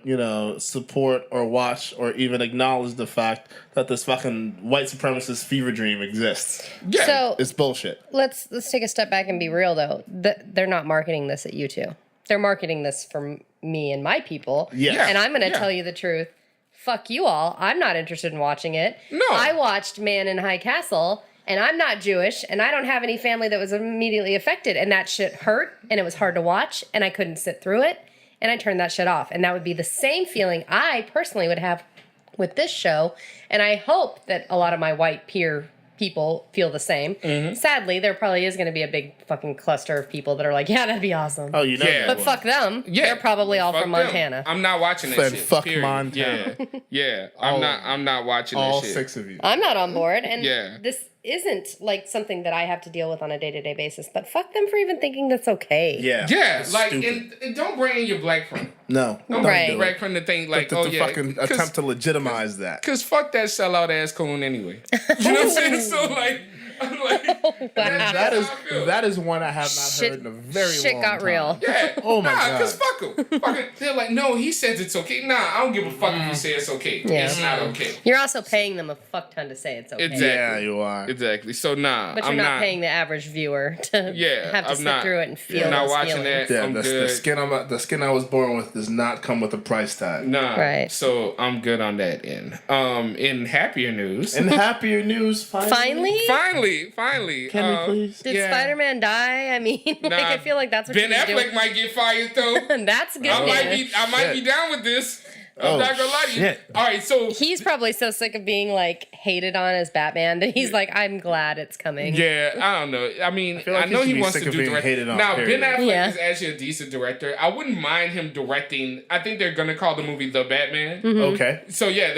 Speaker 4: support or watch or even acknowledge the fact that this fucking white supremacist fever dream exists.
Speaker 3: Yeah,
Speaker 1: So
Speaker 4: It's bullshit.
Speaker 1: let's take a step back and be real though. They're not marketing this at you two. They're marketing this for me and my people.
Speaker 4: Yeah.
Speaker 1: And I'm going to tell you the truth. Fuck you all. I'm not interested in watching it.
Speaker 3: No.
Speaker 1: I watched Man in High Castle, and I'm not Jewish, and I don't have any family that was immediately affected, and that shit hurt, and it was hard to watch, and I couldn't sit through it, and I turned that shit off. And that would be the same feeling I personally would have with this show, and I hope that a lot of my white peer people feel the same.
Speaker 3: Mm-hmm.
Speaker 1: Sadly, there probably is going to be a big fucking cluster of people that are like, yeah, that'd be awesome.
Speaker 4: Oh, you know.
Speaker 3: Yeah.
Speaker 1: But fuck them.
Speaker 3: Yeah.
Speaker 1: They're probably all
Speaker 3: Fuck
Speaker 1: from
Speaker 3: them.
Speaker 1: Montana.
Speaker 3: I'm not watching that
Speaker 4: Said
Speaker 3: shit.
Speaker 4: fuck
Speaker 3: period.
Speaker 4: Montana.
Speaker 3: Yeah. I'm not watching
Speaker 4: all
Speaker 3: that shit.
Speaker 4: 6 of you.
Speaker 1: I'm not on board. And
Speaker 3: Yeah.
Speaker 1: this isn't like something that I have to deal with on a day-to-day basis. But fuck them for even thinking that's okay.
Speaker 4: Yeah.
Speaker 3: Yeah,
Speaker 4: It's
Speaker 3: like
Speaker 4: stupid.
Speaker 3: and don't bring in your black friend.
Speaker 4: No.
Speaker 3: Don't
Speaker 1: Right.
Speaker 3: bring your black friend to think like,
Speaker 4: To
Speaker 3: yeah,
Speaker 4: fucking attempt to legitimize that.
Speaker 3: Cause fuck that sellout ass coon anyway. You know what I'm saying? So like, I'm like,
Speaker 1: Wow.
Speaker 4: That is one I have not
Speaker 1: Shit-
Speaker 4: heard in a very
Speaker 1: shit
Speaker 4: long
Speaker 1: got
Speaker 4: time.
Speaker 1: real.
Speaker 3: yeah.
Speaker 4: Oh my
Speaker 3: nah,
Speaker 4: God.
Speaker 3: cause fuck them. They're like, no, he says it's okay. Nah, I don't give a fuck if you say it's okay.
Speaker 1: Yeah.
Speaker 3: It's not okay.
Speaker 1: You're also paying them a fuck ton to say it's okay.
Speaker 3: Exactly.
Speaker 4: Yeah, you are.
Speaker 3: Exactly. So nah,
Speaker 1: But you're
Speaker 3: I'm
Speaker 1: not paying the average viewer to have to
Speaker 3: I'm
Speaker 1: sit
Speaker 3: not.
Speaker 1: through it and feel
Speaker 3: I'm not
Speaker 1: those
Speaker 3: watching
Speaker 1: feelings.
Speaker 3: that.
Speaker 4: Yeah,
Speaker 3: I'm
Speaker 4: the
Speaker 3: good.
Speaker 4: skin I was born with does not come with a price tag.
Speaker 3: Nah.
Speaker 1: Right.
Speaker 3: So I'm good on that end. In happier news.
Speaker 4: In happier news, finally.
Speaker 3: Finally.
Speaker 4: Can we please?
Speaker 1: Did
Speaker 3: Yeah.
Speaker 1: Spider-Man die? I mean, like, I feel like that's what
Speaker 3: Ben
Speaker 1: you
Speaker 3: Affleck
Speaker 1: do.
Speaker 3: might get fired though.
Speaker 1: That's good.
Speaker 3: I might be down with this. I'm
Speaker 4: Oh,
Speaker 3: not gonna lie to you.
Speaker 4: shit.
Speaker 3: All right, so
Speaker 1: He's probably so sick of being like hated on as Batman that he's like, I'm glad it's coming.
Speaker 3: yeah, I don't know. I mean,
Speaker 4: feel like
Speaker 3: I know
Speaker 4: he should
Speaker 3: he
Speaker 4: be
Speaker 3: wants
Speaker 4: sick
Speaker 3: to
Speaker 4: of
Speaker 3: do
Speaker 4: being
Speaker 3: direct.
Speaker 4: hated on,
Speaker 3: Now,
Speaker 4: period.
Speaker 3: Ben Affleck
Speaker 1: Yeah.
Speaker 3: is actually a decent director. I wouldn't mind him directing. I think they're gonna call the movie The Batman.
Speaker 4: Okay.
Speaker 3: So yeah,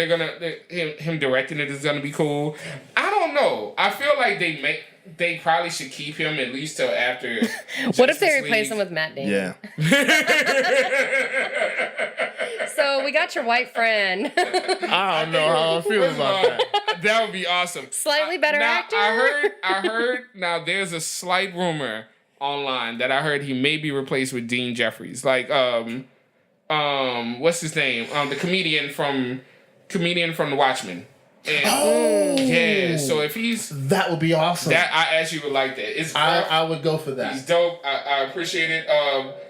Speaker 3: him directing it is gonna be cool. I don't know. I feel like they probably should keep him at least till after.
Speaker 1: What if they
Speaker 3: Justice
Speaker 1: replace
Speaker 3: League.
Speaker 1: him with Matt Damon?
Speaker 4: Yeah.
Speaker 1: So we got your white friend.
Speaker 4: I don't know how I feel about that.
Speaker 3: That would be awesome.
Speaker 1: Slightly better
Speaker 3: now,
Speaker 1: actor.
Speaker 3: I heard. Now there's a slight rumor online that I heard he may be replaced with Dean Jeffries. Like, what's his name? The comedian from The Watchmen. And, yeah. So if he's
Speaker 4: That would be awesome.
Speaker 3: that, I actually would like that. It's
Speaker 4: I would go for
Speaker 3: He's
Speaker 4: that.
Speaker 3: dope. I appreciate it.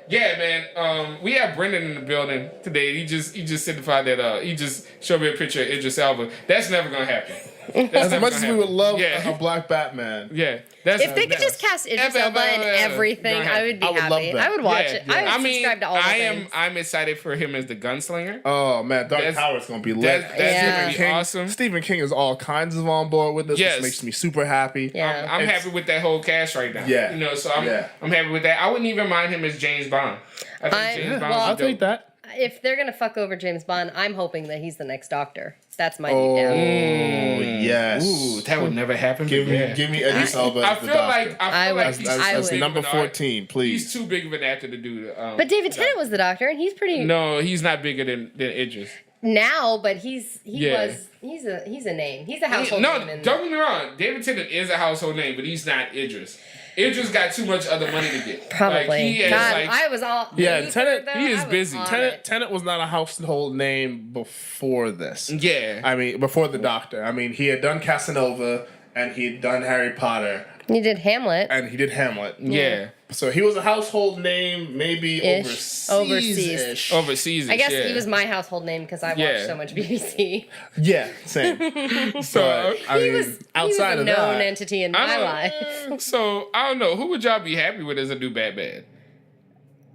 Speaker 3: Yeah, man. We have Brendan in the building today. He just certified that. He just showed me a picture of Idris Elba. That's never gonna happen.
Speaker 4: As much as we would love
Speaker 3: Yeah.
Speaker 4: a black Batman.
Speaker 3: Yeah, that's
Speaker 1: If they could just cast Idris Elba in everything, I would be
Speaker 4: I would love
Speaker 1: happy.
Speaker 4: that.
Speaker 1: I would watch
Speaker 3: Yeah,
Speaker 1: it. I would subscribe to all the things.
Speaker 3: I'm excited for him as the gunslinger.
Speaker 4: Oh man, Dark
Speaker 3: That's-
Speaker 4: Tower's gonna be lit.
Speaker 3: That's
Speaker 1: Yeah.
Speaker 3: gonna be
Speaker 4: King,
Speaker 3: awesome.
Speaker 4: Stephen King is all kinds of on board with this,
Speaker 3: Yes.
Speaker 4: which makes me super happy.
Speaker 1: Yeah.
Speaker 3: I'm
Speaker 4: It's-
Speaker 3: happy with that whole cast right now.
Speaker 4: Yeah.
Speaker 3: You know, so
Speaker 4: Yeah.
Speaker 3: I'm happy with that. I wouldn't even mind him as James Bond. I think
Speaker 1: I-
Speaker 3: James
Speaker 1: yeah,
Speaker 3: Bond
Speaker 1: well,
Speaker 3: would
Speaker 4: I'll
Speaker 3: be dope.
Speaker 4: take that.
Speaker 1: If they're gonna fuck over James Bond, I'm hoping that he's the next Doctor. That's my
Speaker 4: Oh
Speaker 1: deep down.
Speaker 4: yes.
Speaker 3: Ooh, that would never happen.
Speaker 4: Give me,
Speaker 3: yeah.
Speaker 4: give me Idris Elba
Speaker 3: I
Speaker 4: as the
Speaker 3: feel
Speaker 4: doctor.
Speaker 3: like
Speaker 1: I would-
Speaker 3: he's
Speaker 1: I
Speaker 3: too
Speaker 1: would.
Speaker 3: big
Speaker 4: number
Speaker 3: of an
Speaker 4: 14,
Speaker 3: He's
Speaker 4: please.
Speaker 3: too big of an actor to do.
Speaker 1: But David Tennant was the Doctor, and he's pretty
Speaker 3: No, he's not bigger than Idris.
Speaker 1: now. But he's
Speaker 3: Yeah.
Speaker 1: he's a name. He's a household
Speaker 3: No,
Speaker 1: name.
Speaker 3: don't get me wrong. David Tennant is a household name, but he's not Idris. Idris got too much other money to get.
Speaker 1: Probably.
Speaker 3: Like, he has,
Speaker 1: God,
Speaker 3: like,
Speaker 1: I was all.
Speaker 4: Yeah,
Speaker 1: Luther,
Speaker 4: Tennant-
Speaker 1: though,
Speaker 3: he is
Speaker 1: I was
Speaker 3: busy.
Speaker 1: on
Speaker 4: Tennant,
Speaker 1: it.
Speaker 4: Tennant was not a household name before this.
Speaker 3: yeah.
Speaker 4: I mean, before the Doctor. I mean, he had done Casanova and he had done Harry Potter
Speaker 1: You did Hamlet.
Speaker 4: and he did Hamlet.
Speaker 3: yeah.
Speaker 4: So he was a household name, maybe
Speaker 1: Ish.
Speaker 4: overseas.
Speaker 3: Overseas.
Speaker 1: I guess
Speaker 3: yeah.
Speaker 1: he was my household name because I watched
Speaker 3: Yeah.
Speaker 1: so much BBC.
Speaker 4: Yeah, same.
Speaker 3: So,
Speaker 4: I
Speaker 1: he
Speaker 4: mean,
Speaker 1: was
Speaker 4: outside
Speaker 1: a
Speaker 4: of
Speaker 1: known
Speaker 4: that,
Speaker 1: entity in my life.
Speaker 3: So I don't know. Who would y'all be happy with as a new Batman?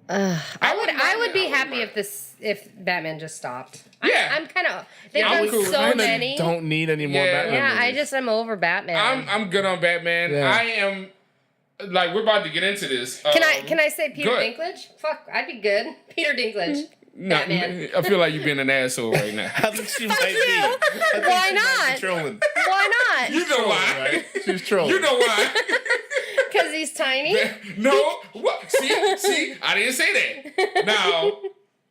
Speaker 1: I would be
Speaker 3: I wouldn't
Speaker 1: happy
Speaker 3: mind.
Speaker 1: if Batman just stopped.
Speaker 3: Yeah.
Speaker 1: I'm kind of. They've
Speaker 3: I'm
Speaker 1: done
Speaker 3: cool.
Speaker 1: so
Speaker 3: Kinda
Speaker 1: many.
Speaker 4: don't need any more
Speaker 3: Yeah.
Speaker 4: Batman
Speaker 1: Yeah, I
Speaker 4: movies.
Speaker 1: just am over Batman.
Speaker 3: I'm good on Batman.
Speaker 4: Yeah.
Speaker 3: I am. Like we're about to get into this.
Speaker 1: Can I say Peter
Speaker 3: good.
Speaker 1: Dinklage? Fuck, I'd be good. Peter Dinklage.
Speaker 3: No,
Speaker 1: Batman.
Speaker 3: I feel like you're being an asshole right now.
Speaker 4: I think she
Speaker 1: Fuck
Speaker 4: might
Speaker 1: you.
Speaker 4: be. I think
Speaker 1: Why
Speaker 4: she might
Speaker 1: not?
Speaker 4: be trolling.
Speaker 1: Why not?
Speaker 3: You know why?
Speaker 4: Right? She's trolling.
Speaker 3: You know why?
Speaker 1: Because he's tiny.
Speaker 3: No. What? See, I didn't say that. Now,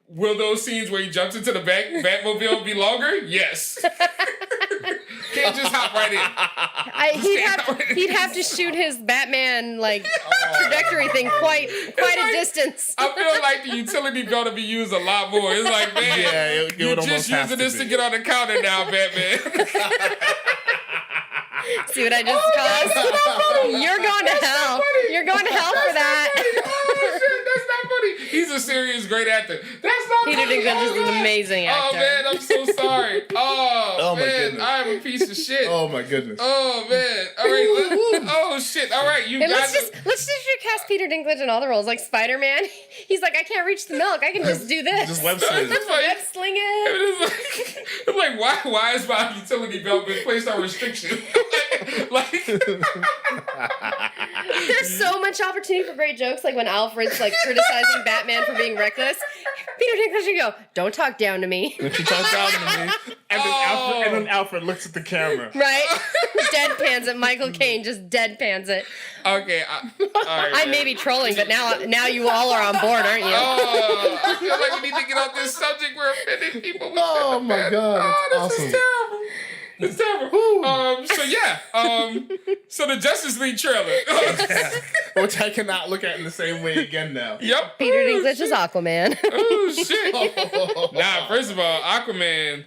Speaker 3: will those scenes where he jumps into the Batmobile be longer? Yes. Can't just hop right in.
Speaker 1: He'd have to shoot his Batman trajectory thing quite a distance.
Speaker 3: I feel like the utility belt to be used a lot more. It's like, man, you're just using this to get on the counter now, Batman.
Speaker 1: See what I just caused? You're going to hell. You're going to hell for that.
Speaker 3: Oh shit, that's not funny. He's a serious great actor. That's not
Speaker 1: Peter
Speaker 3: funny.
Speaker 1: Dinklage is an amazing actor.
Speaker 3: Oh man, I'm so sorry. Oh
Speaker 4: my
Speaker 3: man,
Speaker 4: goodness.
Speaker 3: I am a piece of shit.
Speaker 4: Oh my goodness.
Speaker 3: Oh man. All right. Oh shit. All right. You
Speaker 1: And
Speaker 3: guys.
Speaker 1: let's just recast Peter Dinklage in all the roles, like Spider-Man. He's like, I can't reach the milk. I can just do this.
Speaker 4: Just web swing.
Speaker 1: Just web sling it.
Speaker 3: It's like why is my utility belt been placed on restriction? like
Speaker 1: There's so much opportunity for great jokes, like when Alfred's like criticizing Batman for being reckless. Peter Dinklage should go, don't talk down to me.
Speaker 4: And she talks down to me, and then Alfred looks at the camera.
Speaker 1: Right? Deadpans it. Michael Caine just deadpans it.
Speaker 3: okay. All right,
Speaker 1: I may be trolling, but now you all are on board, aren't you?
Speaker 3: Oh, I feel like we need to get off this subject. We're offending people.
Speaker 4: Oh my god, that's
Speaker 3: This
Speaker 4: awesome.
Speaker 3: is terrible. It's terrible. So the Justice League trailer.
Speaker 4: Which I cannot look at in the same way again now.
Speaker 3: Yep.
Speaker 1: Peter Dinklage is Aquaman.
Speaker 3: Oh shit. Nah, first of all, Aquaman.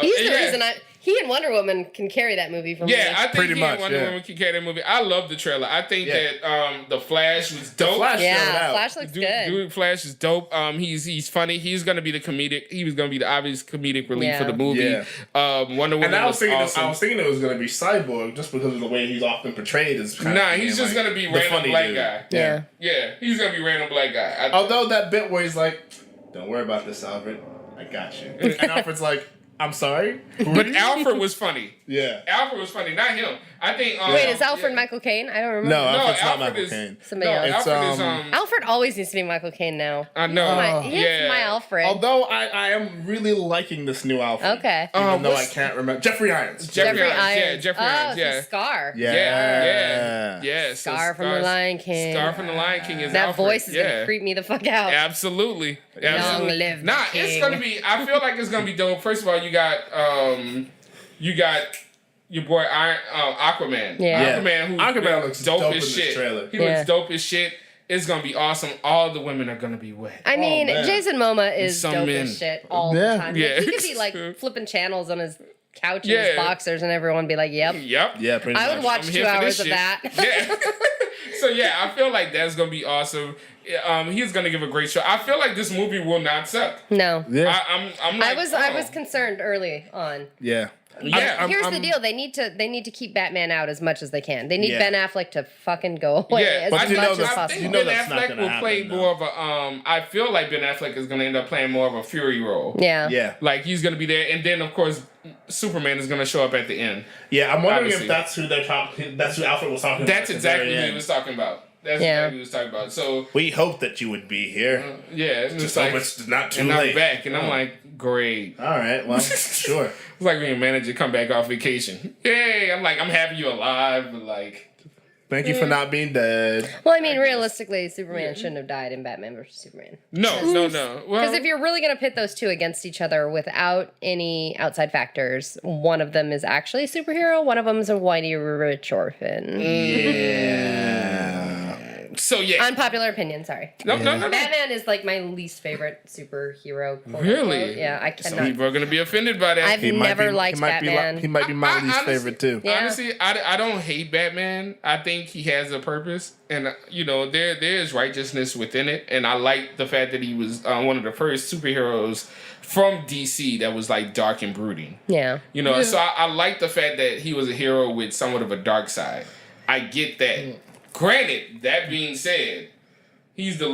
Speaker 1: He's the reason he and Wonder Woman can carry that movie for me.
Speaker 3: Yeah, I think
Speaker 4: Pretty
Speaker 3: he
Speaker 4: much,
Speaker 3: and Wonder
Speaker 4: yeah.
Speaker 3: Woman can carry that movie. I love the trailer. I think
Speaker 4: Yeah.
Speaker 3: that the Flash was dope.
Speaker 4: Flash showed
Speaker 1: Yeah,
Speaker 4: out.
Speaker 1: Flash looks good.
Speaker 3: Dude, Flash is dope. He's funny. He's gonna be the comedic. He was gonna be the obvious comedic relief for the movie.
Speaker 4: Yeah.
Speaker 3: Wonder Woman
Speaker 4: And I was thinking,
Speaker 3: awesome.
Speaker 4: I was thinking it was going to be Cyborg just because of the way he's often portrayed as. Kind
Speaker 3: Nah,
Speaker 4: of
Speaker 3: he's just
Speaker 4: like
Speaker 3: gonna be
Speaker 4: the
Speaker 3: random
Speaker 4: funny
Speaker 3: black
Speaker 4: dude.
Speaker 3: guy.
Speaker 1: Yeah.
Speaker 3: Yeah, he's gonna be random black guy.
Speaker 4: Although that bit where he's like, "Don't worry about this, Alfred. I got you," and Alfred's like, "I'm sorry."
Speaker 3: But Alfred was funny.
Speaker 4: Yeah.
Speaker 3: Alfred was funny, not him. I think.
Speaker 1: Wait, is Alfred Michael Caine? I don't remember.
Speaker 4: No,
Speaker 3: No,
Speaker 4: Alfred's not
Speaker 3: Alfred
Speaker 4: Michael
Speaker 3: is
Speaker 4: Caine.
Speaker 1: Somebody
Speaker 3: no,
Speaker 1: else.
Speaker 4: It's,
Speaker 3: Alfred is
Speaker 1: Alfred always needs to be Michael Caine now.
Speaker 3: I know.
Speaker 1: He's
Speaker 3: yeah.
Speaker 1: my Alfred.
Speaker 4: Although I am really liking this new Alfred.
Speaker 1: Okay.
Speaker 4: Even though I
Speaker 3: what's-
Speaker 4: can't remember. Jeffrey Irons.
Speaker 3: Jeffrey Irons.
Speaker 1: Irons.
Speaker 3: Yeah, Jeffrey
Speaker 1: oh,
Speaker 3: Irons.
Speaker 1: so
Speaker 3: Yeah.
Speaker 1: Scar.
Speaker 3: Yeah. So
Speaker 1: Scar from The Lion King.
Speaker 3: Scar from The Lion King is
Speaker 1: That
Speaker 3: Alfred.
Speaker 1: voice is gonna creep me the fuck out.
Speaker 3: Absolutely.
Speaker 1: Long live the
Speaker 3: Nah, it's
Speaker 1: king.
Speaker 3: gonna be. I feel like it's gonna be dope. First of all, you got your boy Aquaman.
Speaker 1: Yeah.
Speaker 3: Aquaman, who
Speaker 4: Aquaman looks dope in this
Speaker 3: shit.
Speaker 4: trailer.
Speaker 3: He
Speaker 1: Yeah.
Speaker 3: looks dope as shit. It's gonna be awesome. All the women are gonna be wet.
Speaker 1: I mean,
Speaker 4: man.
Speaker 1: Jason Momoa is
Speaker 3: Some
Speaker 1: dope
Speaker 3: men.
Speaker 1: as shit all
Speaker 4: Yeah.
Speaker 1: the time.
Speaker 3: Yeah.
Speaker 1: He could be like flipping channels on his couch in
Speaker 3: Yeah.
Speaker 1: his boxers and everyone be like, yep.
Speaker 3: Yep.
Speaker 4: Yeah, pretty
Speaker 1: I
Speaker 4: much.
Speaker 1: would watch
Speaker 3: I'm
Speaker 1: 2
Speaker 3: here for
Speaker 1: hours
Speaker 3: this
Speaker 1: of
Speaker 3: shit.
Speaker 1: that.
Speaker 3: Yeah. So yeah, I feel like that's gonna be awesome. He's gonna give a great show. I feel like this movie will not suck.
Speaker 1: No.
Speaker 4: Yeah.
Speaker 3: I'm like,
Speaker 1: I was concerned early on.
Speaker 4: Yeah.
Speaker 3: Yeah.
Speaker 1: Here's the deal: they need to keep Batman out as much as they can. They need
Speaker 4: Yeah.
Speaker 1: Ben Affleck to fucking go away
Speaker 3: Yeah,
Speaker 1: as
Speaker 4: but
Speaker 1: much
Speaker 4: you know
Speaker 1: as
Speaker 4: that's-
Speaker 3: I
Speaker 1: possible.
Speaker 3: think
Speaker 4: you know
Speaker 3: Ben
Speaker 4: that's not
Speaker 3: Affleck
Speaker 4: gonna
Speaker 3: will play
Speaker 4: happen,
Speaker 3: more of a. I feel like Ben Affleck is gonna end up playing more of a Fury role.
Speaker 1: Yeah.
Speaker 4: Yeah.
Speaker 3: Like he's gonna be there, and then of course Superman is gonna show up at the end.
Speaker 4: Yeah, I'm wondering
Speaker 3: Obviously.
Speaker 4: if that's who they're talking. That's who Alfred was talking about.
Speaker 3: That's
Speaker 4: at the
Speaker 3: exactly
Speaker 4: very
Speaker 3: what he
Speaker 4: end.
Speaker 3: was talking about. That's
Speaker 1: Yeah.
Speaker 3: exactly what he was talking about. So
Speaker 4: We hope that you would be here.
Speaker 3: yeah, it's
Speaker 4: Just
Speaker 3: just
Speaker 4: hope
Speaker 3: like,
Speaker 4: it's not too
Speaker 3: and
Speaker 4: late.
Speaker 3: I'm back, and I'm
Speaker 4: Oh.
Speaker 3: like, great.
Speaker 4: All right. Well, sure.
Speaker 3: It's like when your manager come back off vacation. Yay! I'm like, I'm happy you're alive, but like,
Speaker 4: Thank you for not being dead.
Speaker 1: Well, I mean, realistically, Superman shouldn't have died in Batman vs Superman.
Speaker 3: no. Well,
Speaker 1: Because if you're really going to pit those two against each other without any outside factors, one of them is actually a superhero, one of them is a whitey rich orphan.
Speaker 3: so yeah,
Speaker 1: Unpopular opinion, sorry.
Speaker 3: no.
Speaker 1: Batman is like my least favorite superhero. quote
Speaker 3: Really?
Speaker 1: unquote. Yeah, I
Speaker 3: Some
Speaker 1: cannot.
Speaker 3: people are gonna be offended by that.
Speaker 1: I've never liked
Speaker 4: he might
Speaker 1: Batman.
Speaker 4: he might be my least
Speaker 3: honestly-
Speaker 4: favorite too.
Speaker 1: Yeah.
Speaker 3: Honestly, I don't hate Batman. I think he has a purpose, and there is righteousness within it. And I like the fact that he was one of the first superheroes from DC that was like dark and brooding.
Speaker 1: Yeah.
Speaker 3: So I like the fact that he was a hero with somewhat of a dark side. I get that. Granted, that being said, he's the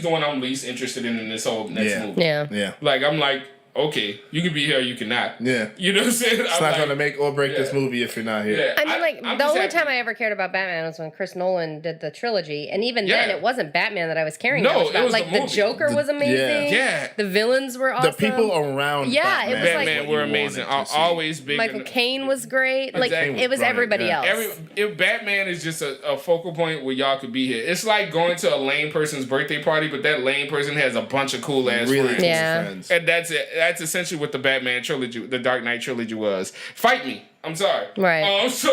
Speaker 3: one I'm least interested in this whole next
Speaker 4: Yeah.
Speaker 3: movie.
Speaker 1: Yeah.
Speaker 4: Yeah.
Speaker 3: Like I'm like, okay, you can be here, you cannot.
Speaker 4: Yeah.
Speaker 3: You know what I'm saying?
Speaker 4: It's not going to make or break this movie if you're not here.
Speaker 3: Yeah.
Speaker 1: I mean, like,
Speaker 3: I'm
Speaker 1: the
Speaker 3: just
Speaker 1: only
Speaker 3: happy.
Speaker 1: time I ever cared about Batman was when Chris Nolan did the trilogy. And even
Speaker 3: Yeah.
Speaker 1: then, it wasn't Batman that I was caring
Speaker 3: No,
Speaker 1: that much
Speaker 3: it
Speaker 1: about.
Speaker 3: was the
Speaker 1: Like, the
Speaker 3: movie.
Speaker 1: Joker was amazing.
Speaker 3: Yeah.
Speaker 1: The villains were awesome.
Speaker 4: The people around
Speaker 1: Yeah,
Speaker 4: Batman,
Speaker 1: it was
Speaker 4: is
Speaker 1: like-
Speaker 3: Batman
Speaker 4: what
Speaker 3: were
Speaker 4: you
Speaker 3: amazing.
Speaker 4: wanted to see.
Speaker 3: Always big.
Speaker 1: Michael Caine was great. Like,
Speaker 3: Exactly.
Speaker 1: it was
Speaker 4: Right,
Speaker 1: everybody
Speaker 4: yeah.
Speaker 1: else.
Speaker 3: If Batman is just a focal point where y'all could be here, it's like going to a lame person's birthday party, but that lame person has a bunch of cool ass
Speaker 4: Really
Speaker 3: friends.
Speaker 4: cool
Speaker 1: Yeah.
Speaker 4: friends.
Speaker 3: And that's it. That's essentially what the Batman trilogy, the Dark Knight trilogy was. Fight me. I'm sorry.
Speaker 1: Right.
Speaker 3: So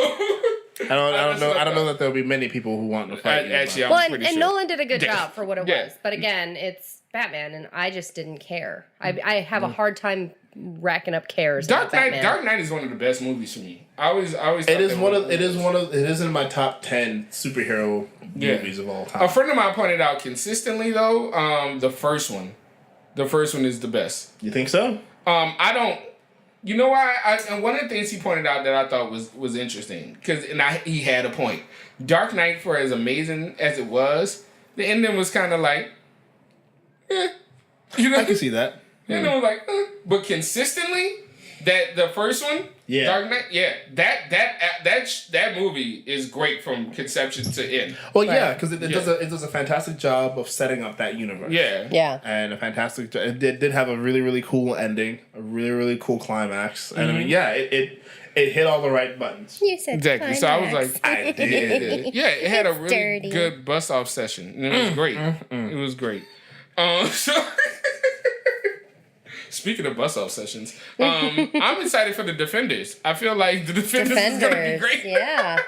Speaker 4: I don't know that there'll be many people who want to fight.
Speaker 3: Actually, I'm
Speaker 1: Well,
Speaker 3: pretty
Speaker 1: and
Speaker 3: sure.
Speaker 1: Nolan did a good
Speaker 3: Yeah.
Speaker 1: job for what it
Speaker 3: Yeah.
Speaker 1: was. But again, it's Batman, and I just didn't care. I have a hard time racking up cares.
Speaker 3: Dark
Speaker 1: about
Speaker 3: Knight.
Speaker 1: Batman.
Speaker 3: Dark Knight is one of the best movies for me. I always.
Speaker 4: It is in my top 10 superhero movies of all time.
Speaker 3: A friend of mine pointed out consistently though, the first one. The first one is the best.
Speaker 4: You think so?
Speaker 3: I don't. You know why? And one of the things he pointed out that I thought was interesting he had a point. Dark Knight, for as amazing as it was, the ending was kind of like, you know.
Speaker 4: I can see that.
Speaker 3: And it was like, but consistently, the first one,
Speaker 4: Yeah.
Speaker 3: Dark Knight, that movie is great from conception to end.
Speaker 4: Well, yeah, because it does a fantastic job of setting up that universe.
Speaker 3: Yeah,
Speaker 1: Yeah.
Speaker 4: And a fantastic. It did have a really, really cool ending, a really, really cool climax, and I mean, yeah, it hit all the right buttons.
Speaker 1: You said
Speaker 3: exactly. So I was like,
Speaker 4: I did.
Speaker 3: yeah, it had a really
Speaker 1: dirty.
Speaker 3: good bust off session. And it was great. It was great. So. Speaking of bust off sessions, I'm excited for the Defenders. I feel like the Defenders is going to be great.
Speaker 1: Yeah.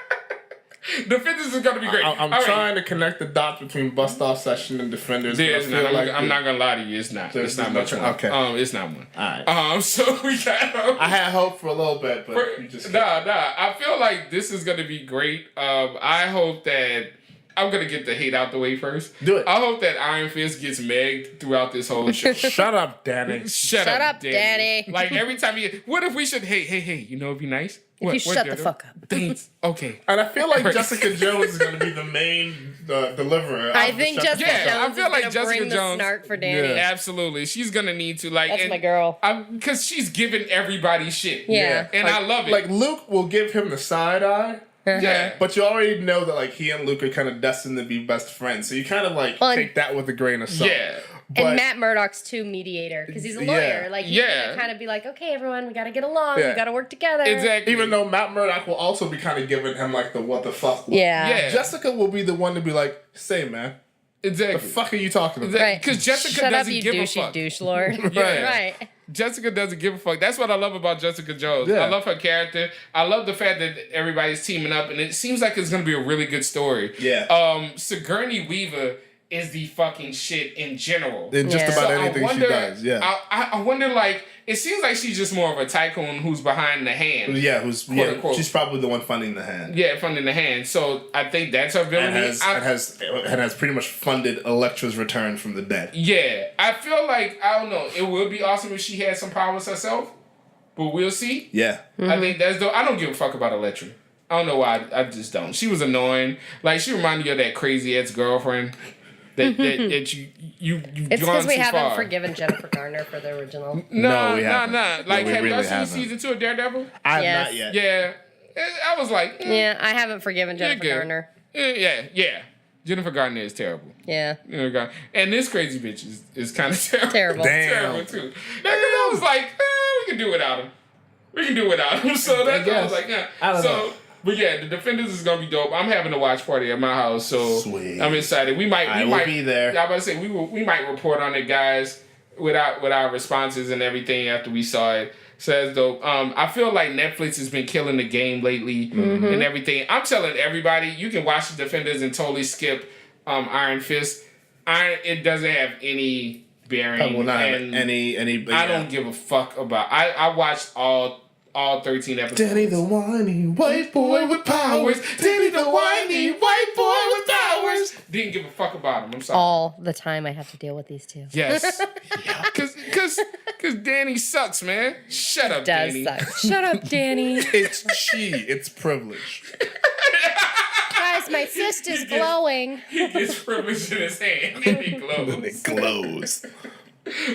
Speaker 3: Defenders is going to be great.
Speaker 4: I'm trying to connect the dots between bust off session and Defenders. but I feel
Speaker 3: I'm not going to lie to you. It's not. It's not much one.
Speaker 4: Okay.
Speaker 3: It's not one.
Speaker 4: All right.
Speaker 3: So we got.
Speaker 4: I had hope for a little bit, but you just
Speaker 3: Nah. I feel like this is going to be great. I hope that. I'm going to get the hate out the way first.
Speaker 4: Do it.
Speaker 3: I hope that Iron Fist gets megged throughout this whole show.
Speaker 4: Shut up, Danny.
Speaker 3: Shut up, Danny. Like every time what if we should, hey, you know, it'd be nice?
Speaker 1: If you shut the fuck up.
Speaker 3: Thanks. Okay.
Speaker 4: And I feel like Jessica Jones is going to be the main deliverer.
Speaker 1: I think Jessica Jones
Speaker 3: I feel like
Speaker 1: is
Speaker 3: Jessica
Speaker 1: bring the
Speaker 3: Jones-
Speaker 1: snark for Danny.
Speaker 4: Yeah.
Speaker 3: Absolutely. She's going to need to, like...
Speaker 1: That's my girl.
Speaker 3: Because she's giving everybody shit.
Speaker 1: Yeah.
Speaker 3: And
Speaker 4: Like-
Speaker 3: I love it.
Speaker 4: Like Luke will give him the side eye.
Speaker 3: yeah.
Speaker 4: But you already know that like he and Luke are kind of destined to be best friends, so you kind of like
Speaker 1: Well, and-
Speaker 4: take that with a grain of salt.
Speaker 3: Yeah.
Speaker 4: But,
Speaker 1: And Matt Murdock's too mediator because he's a
Speaker 4: Yeah.
Speaker 1: lawyer. Like, he's
Speaker 3: Yeah.
Speaker 1: gonna kind of be like, okay, everyone, we gotta get along.
Speaker 4: Yeah.
Speaker 1: We gotta work together.
Speaker 3: Exactly.
Speaker 4: even though Matt Murdock will also be kind of giving him like the what the fuck. look.
Speaker 1: Yeah.
Speaker 3: Yeah.
Speaker 4: Jessica will be the one to be like, say man,
Speaker 3: Exactly.
Speaker 4: the fuck are you talking about?
Speaker 1: Right.
Speaker 3: Because Jessica
Speaker 1: Shut up,
Speaker 3: doesn't
Speaker 1: you
Speaker 3: give a
Speaker 1: douchey
Speaker 3: fuck.
Speaker 1: douche lord.
Speaker 3: Yeah.
Speaker 1: Right.
Speaker 3: Jessica doesn't give a fuck. That's what I love about Jessica Jones.
Speaker 4: Yeah.
Speaker 3: I love her character. I love the fact that everybody's teaming up, and it seems like it's gonna be a really good story.
Speaker 4: Yeah.
Speaker 3: Sigourney Weaver is the fucking shit in general.
Speaker 4: In just
Speaker 1: Yeah.
Speaker 4: about
Speaker 3: So
Speaker 4: anything she does, yeah.
Speaker 3: I wonder, like, it seems like she's just more of a tycoon who's behind the hand.
Speaker 4: Yeah,
Speaker 3: unquote.
Speaker 4: she's probably the one funding the hand.
Speaker 3: Yeah, funding the hand. So I think that's her villain.
Speaker 4: And has pretty much funded Elektra's return from the dead.
Speaker 3: Yeah, I feel like, I don't know, it would be awesome if she had some powers herself, but we'll see.
Speaker 4: Yeah.
Speaker 3: I think that's dope. I don't give a fuck about Elektra. I don't know why. I just don't. She was annoying. Like, she reminded me of that crazy ex-girlfriend that you
Speaker 1: It's
Speaker 3: gone
Speaker 1: because we
Speaker 3: too
Speaker 1: haven't
Speaker 3: far.
Speaker 1: forgiven Jennifer Garner for the original.
Speaker 3: No,
Speaker 4: we haven't.
Speaker 3: Like,
Speaker 4: we
Speaker 3: have
Speaker 4: really
Speaker 3: y'all seen
Speaker 4: haven't.
Speaker 3: season 2 of Daredevil?
Speaker 4: I have
Speaker 1: Yes.
Speaker 4: not yet.
Speaker 3: Yeah. I was like,
Speaker 1: Yeah, I haven't forgiven Jennifer
Speaker 3: good.
Speaker 1: Garner.
Speaker 3: Yeah. Jennifer Garner is terrible.
Speaker 1: Yeah.
Speaker 3: And this crazy bitch is kind of terrible.
Speaker 1: Terrible.
Speaker 4: Damn.
Speaker 3: Terrible, too. And I was like, we can do without him. So that's why I was like, yeah.
Speaker 4: I don't know.
Speaker 3: But yeah, the Defenders is gonna be dope. I'm having a watch party at my house, so
Speaker 4: Sweet.
Speaker 3: I'm excited. We might
Speaker 4: be there.
Speaker 3: Yeah, I was about to say we might report on it, guys, with our responses and everything after we saw it. So that's dope. I feel like Netflix has been killing the game lately and everything. I'm telling everybody, you can watch the Defenders and totally skip Iron Fist. It doesn't have any bearing.
Speaker 4: I will not have
Speaker 3: and
Speaker 4: any.
Speaker 3: I don't give a fuck about. I watched all 13 episodes.
Speaker 4: Danny the whiny white boy with powers. Danny the whiny white boy with powers.
Speaker 3: Didn't give a fuck about him. I'm sorry.
Speaker 1: All the time I have to deal with these two.
Speaker 3: Yes. Because Danny sucks, man. Shut up,
Speaker 1: Does
Speaker 3: Danny.
Speaker 1: suck. Shut up, Danny.
Speaker 4: It's it's privilege.
Speaker 1: Guys, my fist is glowing.
Speaker 3: He gets privilege in his hand and he glows.
Speaker 4: It glows.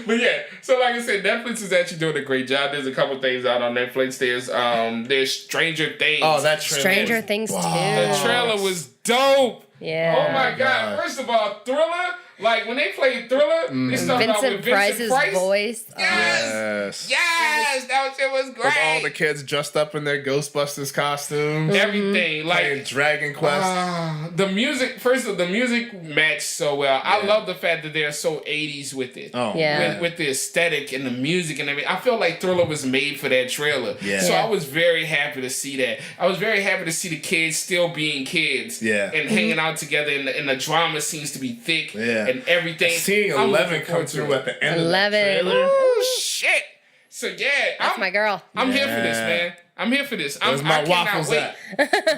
Speaker 3: But yeah, so like I said, Netflix is actually doing a great job. There's a couple things out on Netflix. There's Stranger Things.
Speaker 4: Oh, that trailer.
Speaker 1: Stranger Things too.
Speaker 3: The trailer was dope.
Speaker 1: Yeah.
Speaker 3: Oh my god.
Speaker 4: God.
Speaker 3: First of all, Thriller, Like when they played Thriller, they started out with
Speaker 1: Vincent Price's
Speaker 3: Price.
Speaker 1: voice.
Speaker 3: Yes, that shit was great.
Speaker 4: With all the kids dressed up in their Ghostbusters costumes.
Speaker 3: Everything,
Speaker 4: Playing
Speaker 3: like
Speaker 4: Dragon Quest.
Speaker 3: the music. First of all, the music matched so well. I love the fact that they're so 80s with it.
Speaker 4: Oh,
Speaker 1: Yeah.
Speaker 3: With the aesthetic and the music and everything. I feel like Thriller was made for that trailer.
Speaker 4: Yeah.
Speaker 3: So
Speaker 1: Yeah.
Speaker 3: I was very happy to see that. I was very happy to see the kids still being kids.
Speaker 4: Yeah.
Speaker 3: And hanging out together, and the drama seems to be thick.
Speaker 4: Yeah.
Speaker 3: And everything.
Speaker 4: Seeing
Speaker 3: I'm
Speaker 4: 11
Speaker 3: looking
Speaker 4: come
Speaker 3: forward to
Speaker 4: through
Speaker 3: it.
Speaker 4: at the end
Speaker 1: 11.
Speaker 4: of the trailer.
Speaker 3: Oh shit! So yeah,
Speaker 1: That's my girl.
Speaker 3: I'm here for this,
Speaker 4: Yeah.
Speaker 3: man. I'm here for this.
Speaker 4: Where's
Speaker 3: I
Speaker 4: my
Speaker 3: cannot
Speaker 4: waffles
Speaker 3: wait.
Speaker 4: at?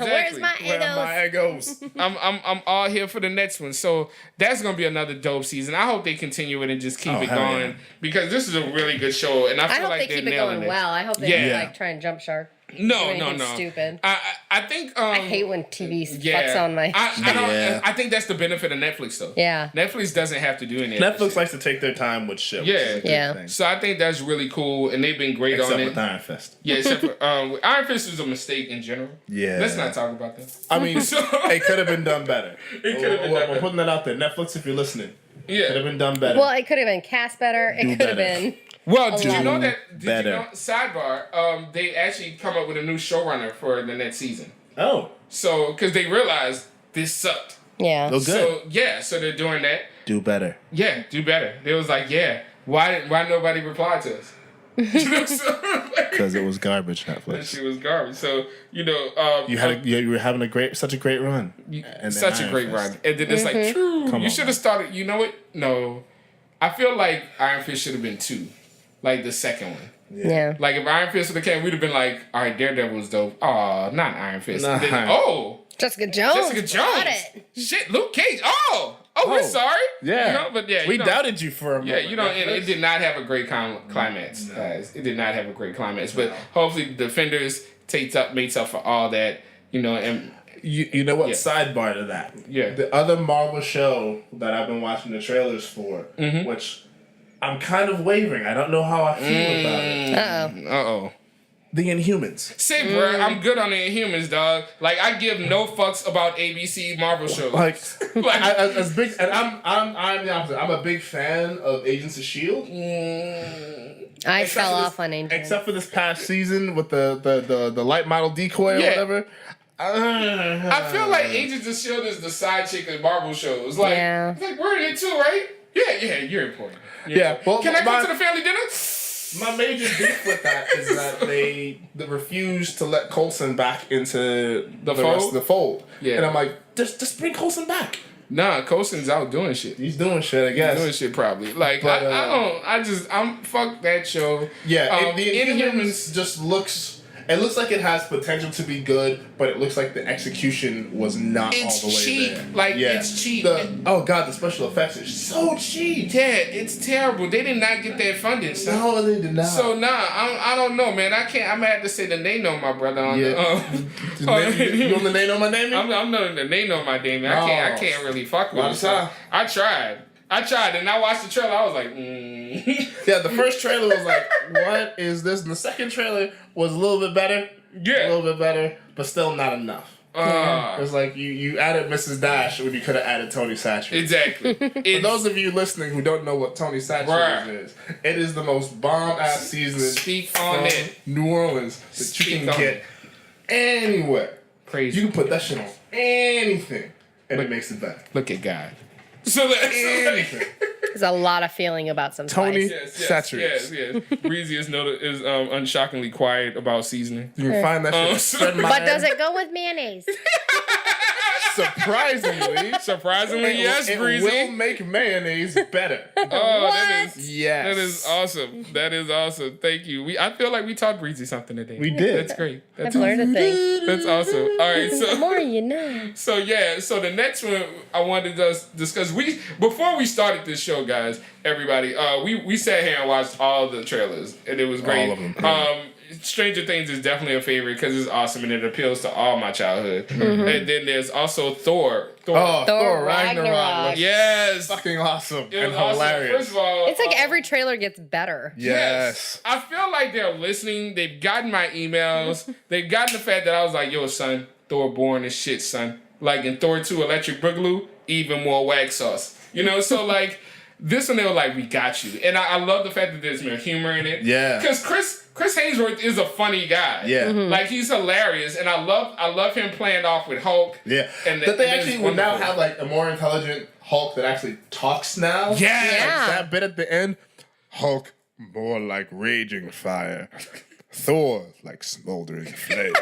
Speaker 1: Where's my
Speaker 4: Where are my
Speaker 1: egos?
Speaker 4: egos?
Speaker 3: I'm all here for the next one. So that's gonna be another dope season. I hope they continue it and just keep it
Speaker 4: hell
Speaker 3: going
Speaker 4: yeah.
Speaker 3: because this is a really good show, and I
Speaker 1: I
Speaker 3: feel
Speaker 1: hope
Speaker 3: like
Speaker 1: they
Speaker 3: they're
Speaker 1: keep it
Speaker 3: nailing
Speaker 1: going well. I hope they
Speaker 3: Yeah.
Speaker 1: don't like try and jump shark.
Speaker 3: No,
Speaker 1: do
Speaker 3: no,
Speaker 1: anything
Speaker 3: no.
Speaker 1: stupid.
Speaker 3: I think
Speaker 1: I hate when TV
Speaker 3: yeah.
Speaker 1: fucks on my.
Speaker 3: I don't.
Speaker 4: Yeah.
Speaker 3: I think that's the benefit of Netflix though.
Speaker 1: Yeah.
Speaker 3: Netflix doesn't have to do any. of that
Speaker 4: Netflix
Speaker 3: shit.
Speaker 4: likes to take their time with shit.
Speaker 3: Yeah.
Speaker 4: which is a good
Speaker 1: Yeah.
Speaker 4: thing.
Speaker 3: So I think that's really cool, and they've been great
Speaker 4: Except
Speaker 3: on it.
Speaker 4: with Iron Fist.
Speaker 3: Yeah, except for Iron Fist is a mistake in general.
Speaker 4: Yeah.
Speaker 3: Let's not talk about that.
Speaker 4: I mean,
Speaker 3: So-
Speaker 4: it could have been done better.
Speaker 3: It could have been
Speaker 4: We're
Speaker 3: done better.
Speaker 4: putting that out there. Netflix, if you're listening, could have
Speaker 3: Yeah.
Speaker 4: been done better.
Speaker 1: Well, it could have been cast better. It could have
Speaker 4: better.
Speaker 1: been.
Speaker 3: Well, did you
Speaker 1: lot
Speaker 3: know that? Did
Speaker 4: better.
Speaker 3: you know? Sidebar. They actually come up with a new showrunner for the next season.
Speaker 4: Oh,
Speaker 3: So, because they realized this sucked.
Speaker 1: Yeah.
Speaker 4: oh, good.
Speaker 3: So yeah, so they're doing that.
Speaker 4: Do better.
Speaker 3: Yeah, do better. They was like, yeah, why nobody replied to us? You know, so,
Speaker 4: Because it was garbage,
Speaker 3: that
Speaker 4: Netflix.
Speaker 3: shit was garbage. So you know,
Speaker 4: You were having such a great run. And then
Speaker 3: such a
Speaker 4: Iron
Speaker 3: great
Speaker 4: Fist.
Speaker 3: run. And then it's like, true.
Speaker 4: Come
Speaker 3: You
Speaker 4: on,
Speaker 3: should have started. You know what? No, I feel like Iron Fist should have been 2, like the second one.
Speaker 1: Yeah.
Speaker 3: Like if Iron Fist would have came, we'd have been like, all right, Daredevil was dope. Oh, not Iron Fist.
Speaker 4: Nah.
Speaker 3: Then,
Speaker 1: Jessica Jones.
Speaker 3: Jessica Jones.
Speaker 1: Got it.
Speaker 3: Shit, Luke Cage. We're sorry.
Speaker 4: Yeah.
Speaker 3: You know, but yeah,
Speaker 4: We
Speaker 3: you know,
Speaker 4: doubted you for a
Speaker 3: Yeah,
Speaker 4: moment.
Speaker 3: you know, and it did not have a great climax, guys. It did not have a great climax, but hopefully, Defenders makes up for all that. You know, and
Speaker 4: You know what?
Speaker 3: Yeah.
Speaker 4: Sidebar to that.
Speaker 3: Yeah.
Speaker 4: The other Marvel show that I've been watching the trailers for,
Speaker 3: Mm-hmm.
Speaker 4: which I'm kind of wavering. I don't know how I feel about it.
Speaker 1: Uh-oh.
Speaker 4: The Inhumans.
Speaker 3: say, bruh, I'm good on the Inhumans, dog. Like I give no fucks about ABC Marvel shows.
Speaker 4: Like,
Speaker 3: Like-
Speaker 4: as big, and I'm the opposite. I'm a big fan of Agents of Shield.
Speaker 1: I
Speaker 4: Except
Speaker 1: fell
Speaker 4: for this-
Speaker 1: off on Angel.
Speaker 4: Except for this past season with the light model decoy or
Speaker 3: Yeah.
Speaker 4: whatever.
Speaker 3: I feel like Agents of Shield is the side chick in Marvel shows. Like,
Speaker 1: Yeah.
Speaker 3: it's like we're in it too, right? Yeah, you're important. You're
Speaker 4: Yeah,
Speaker 3: important.
Speaker 4: well,
Speaker 3: Can I come
Speaker 4: my-
Speaker 3: to the family dinner?
Speaker 4: My major beef with that is that they refuse to let Coulson back into the
Speaker 3: fold?
Speaker 4: rest of the fold.
Speaker 3: Yeah.
Speaker 4: And I'm like, just bring Coulson back.
Speaker 3: Nah, Coulson's out doing shit.
Speaker 4: He's doing shit, I guess.
Speaker 3: Doing shit probably. Like
Speaker 4: But,
Speaker 3: I'm fuck that show.
Speaker 4: Yeah,
Speaker 3: Um,
Speaker 4: the Inhumans just looks. It looks like it has potential to be good, but it looks like the execution was not
Speaker 3: It's
Speaker 4: all the way
Speaker 3: cheap.
Speaker 4: there.
Speaker 3: Like, it's cheap.
Speaker 4: Oh god, the special effects are so cheap.
Speaker 3: Yeah, it's terrible. They did not get that funding. Son.
Speaker 4: No, they did not.
Speaker 3: So I don't know, man. I can't. I'm gonna have to say the name on my brother. On
Speaker 4: Yeah. You want the name on my name?
Speaker 3: I'm not the name on my name. I can't really fuck with
Speaker 4: Why
Speaker 3: it.
Speaker 4: so?
Speaker 3: I tried, and I watched the trailer. I was like,
Speaker 4: Yeah, the first trailer was like, what is this? And the second trailer was a little bit better.
Speaker 3: Yeah.
Speaker 4: A little bit better, but still not enough. It was like you added Mrs. Dash when you could have added Tony Satchel.
Speaker 3: exactly.
Speaker 4: For those of you listening who don't know what Tony Satchel
Speaker 3: Right.
Speaker 4: is, it is the most bomb-ass seasoning
Speaker 3: Speak on
Speaker 4: from
Speaker 3: it.
Speaker 4: New Orleans that
Speaker 3: Speak
Speaker 4: you can
Speaker 3: on
Speaker 4: get
Speaker 3: it.
Speaker 4: anywhere.
Speaker 3: Crazy.
Speaker 4: You can put that shit on anything, and it makes it better.
Speaker 3: Look at God. So that's
Speaker 4: Anything.
Speaker 1: There's a lot of feeling about some
Speaker 4: Tony-
Speaker 1: spice.
Speaker 3: Yes. Breezy is unshockingly quiet about seasoning.
Speaker 4: You can find that shit. Spread my
Speaker 1: But does it go with mayonnaise?
Speaker 4: surprisingly,
Speaker 3: yes,
Speaker 4: it
Speaker 3: Breezy.
Speaker 4: will make mayonnaise better.
Speaker 3: Oh, that is
Speaker 4: Yes.
Speaker 3: that is awesome. That is awesome. Thank you. I feel like we taught Breezy something today.
Speaker 4: We did.
Speaker 3: That's great.
Speaker 1: I've
Speaker 3: That's
Speaker 1: learned a thing.
Speaker 3: That's awesome. All right,
Speaker 1: The
Speaker 3: so
Speaker 1: more you know.
Speaker 3: so the next one I wanted to discuss. Before we started this show, guys, everybody, we sat here and watched all the trailers, and it was great.
Speaker 4: All of them.
Speaker 3: Stranger Things is definitely a favorite because it's awesome and it appeals to all my childhood. And then there's also Thor.
Speaker 4: Oh,
Speaker 1: Thor
Speaker 4: Thor
Speaker 1: Ragnarok.
Speaker 4: Ragnarok. was
Speaker 3: Yes.
Speaker 4: fucking awesome
Speaker 3: It
Speaker 4: and
Speaker 3: was awesome.
Speaker 4: hilarious.
Speaker 3: First of all,
Speaker 1: It's like every trailer gets better.
Speaker 4: Yes.
Speaker 3: I feel like they're listening. They've gotten my emails. They've gotten the fact that I was like, yo, son, Thor born is shit, son. Like in Thor 2 Electric Boogaloo, even more wax sauce. You know, so like this one they were like, we got you. And I love the fact that there's more humor in it.
Speaker 4: Yeah.
Speaker 3: Because Chris Hemsworth is a funny guy.
Speaker 4: Yeah.
Speaker 3: Like he's hilarious. And I love him playing off with Hulk.
Speaker 4: Yeah.
Speaker 3: And
Speaker 4: that they
Speaker 3: and
Speaker 4: actually
Speaker 3: it's
Speaker 4: will now
Speaker 3: wonderful.
Speaker 4: have like a more intelligent Hulk that actually talks now.
Speaker 3: Yeah.
Speaker 1: Yeah.
Speaker 4: That bit at the end, Hulk more like raging fire. Thor like smoldering flame.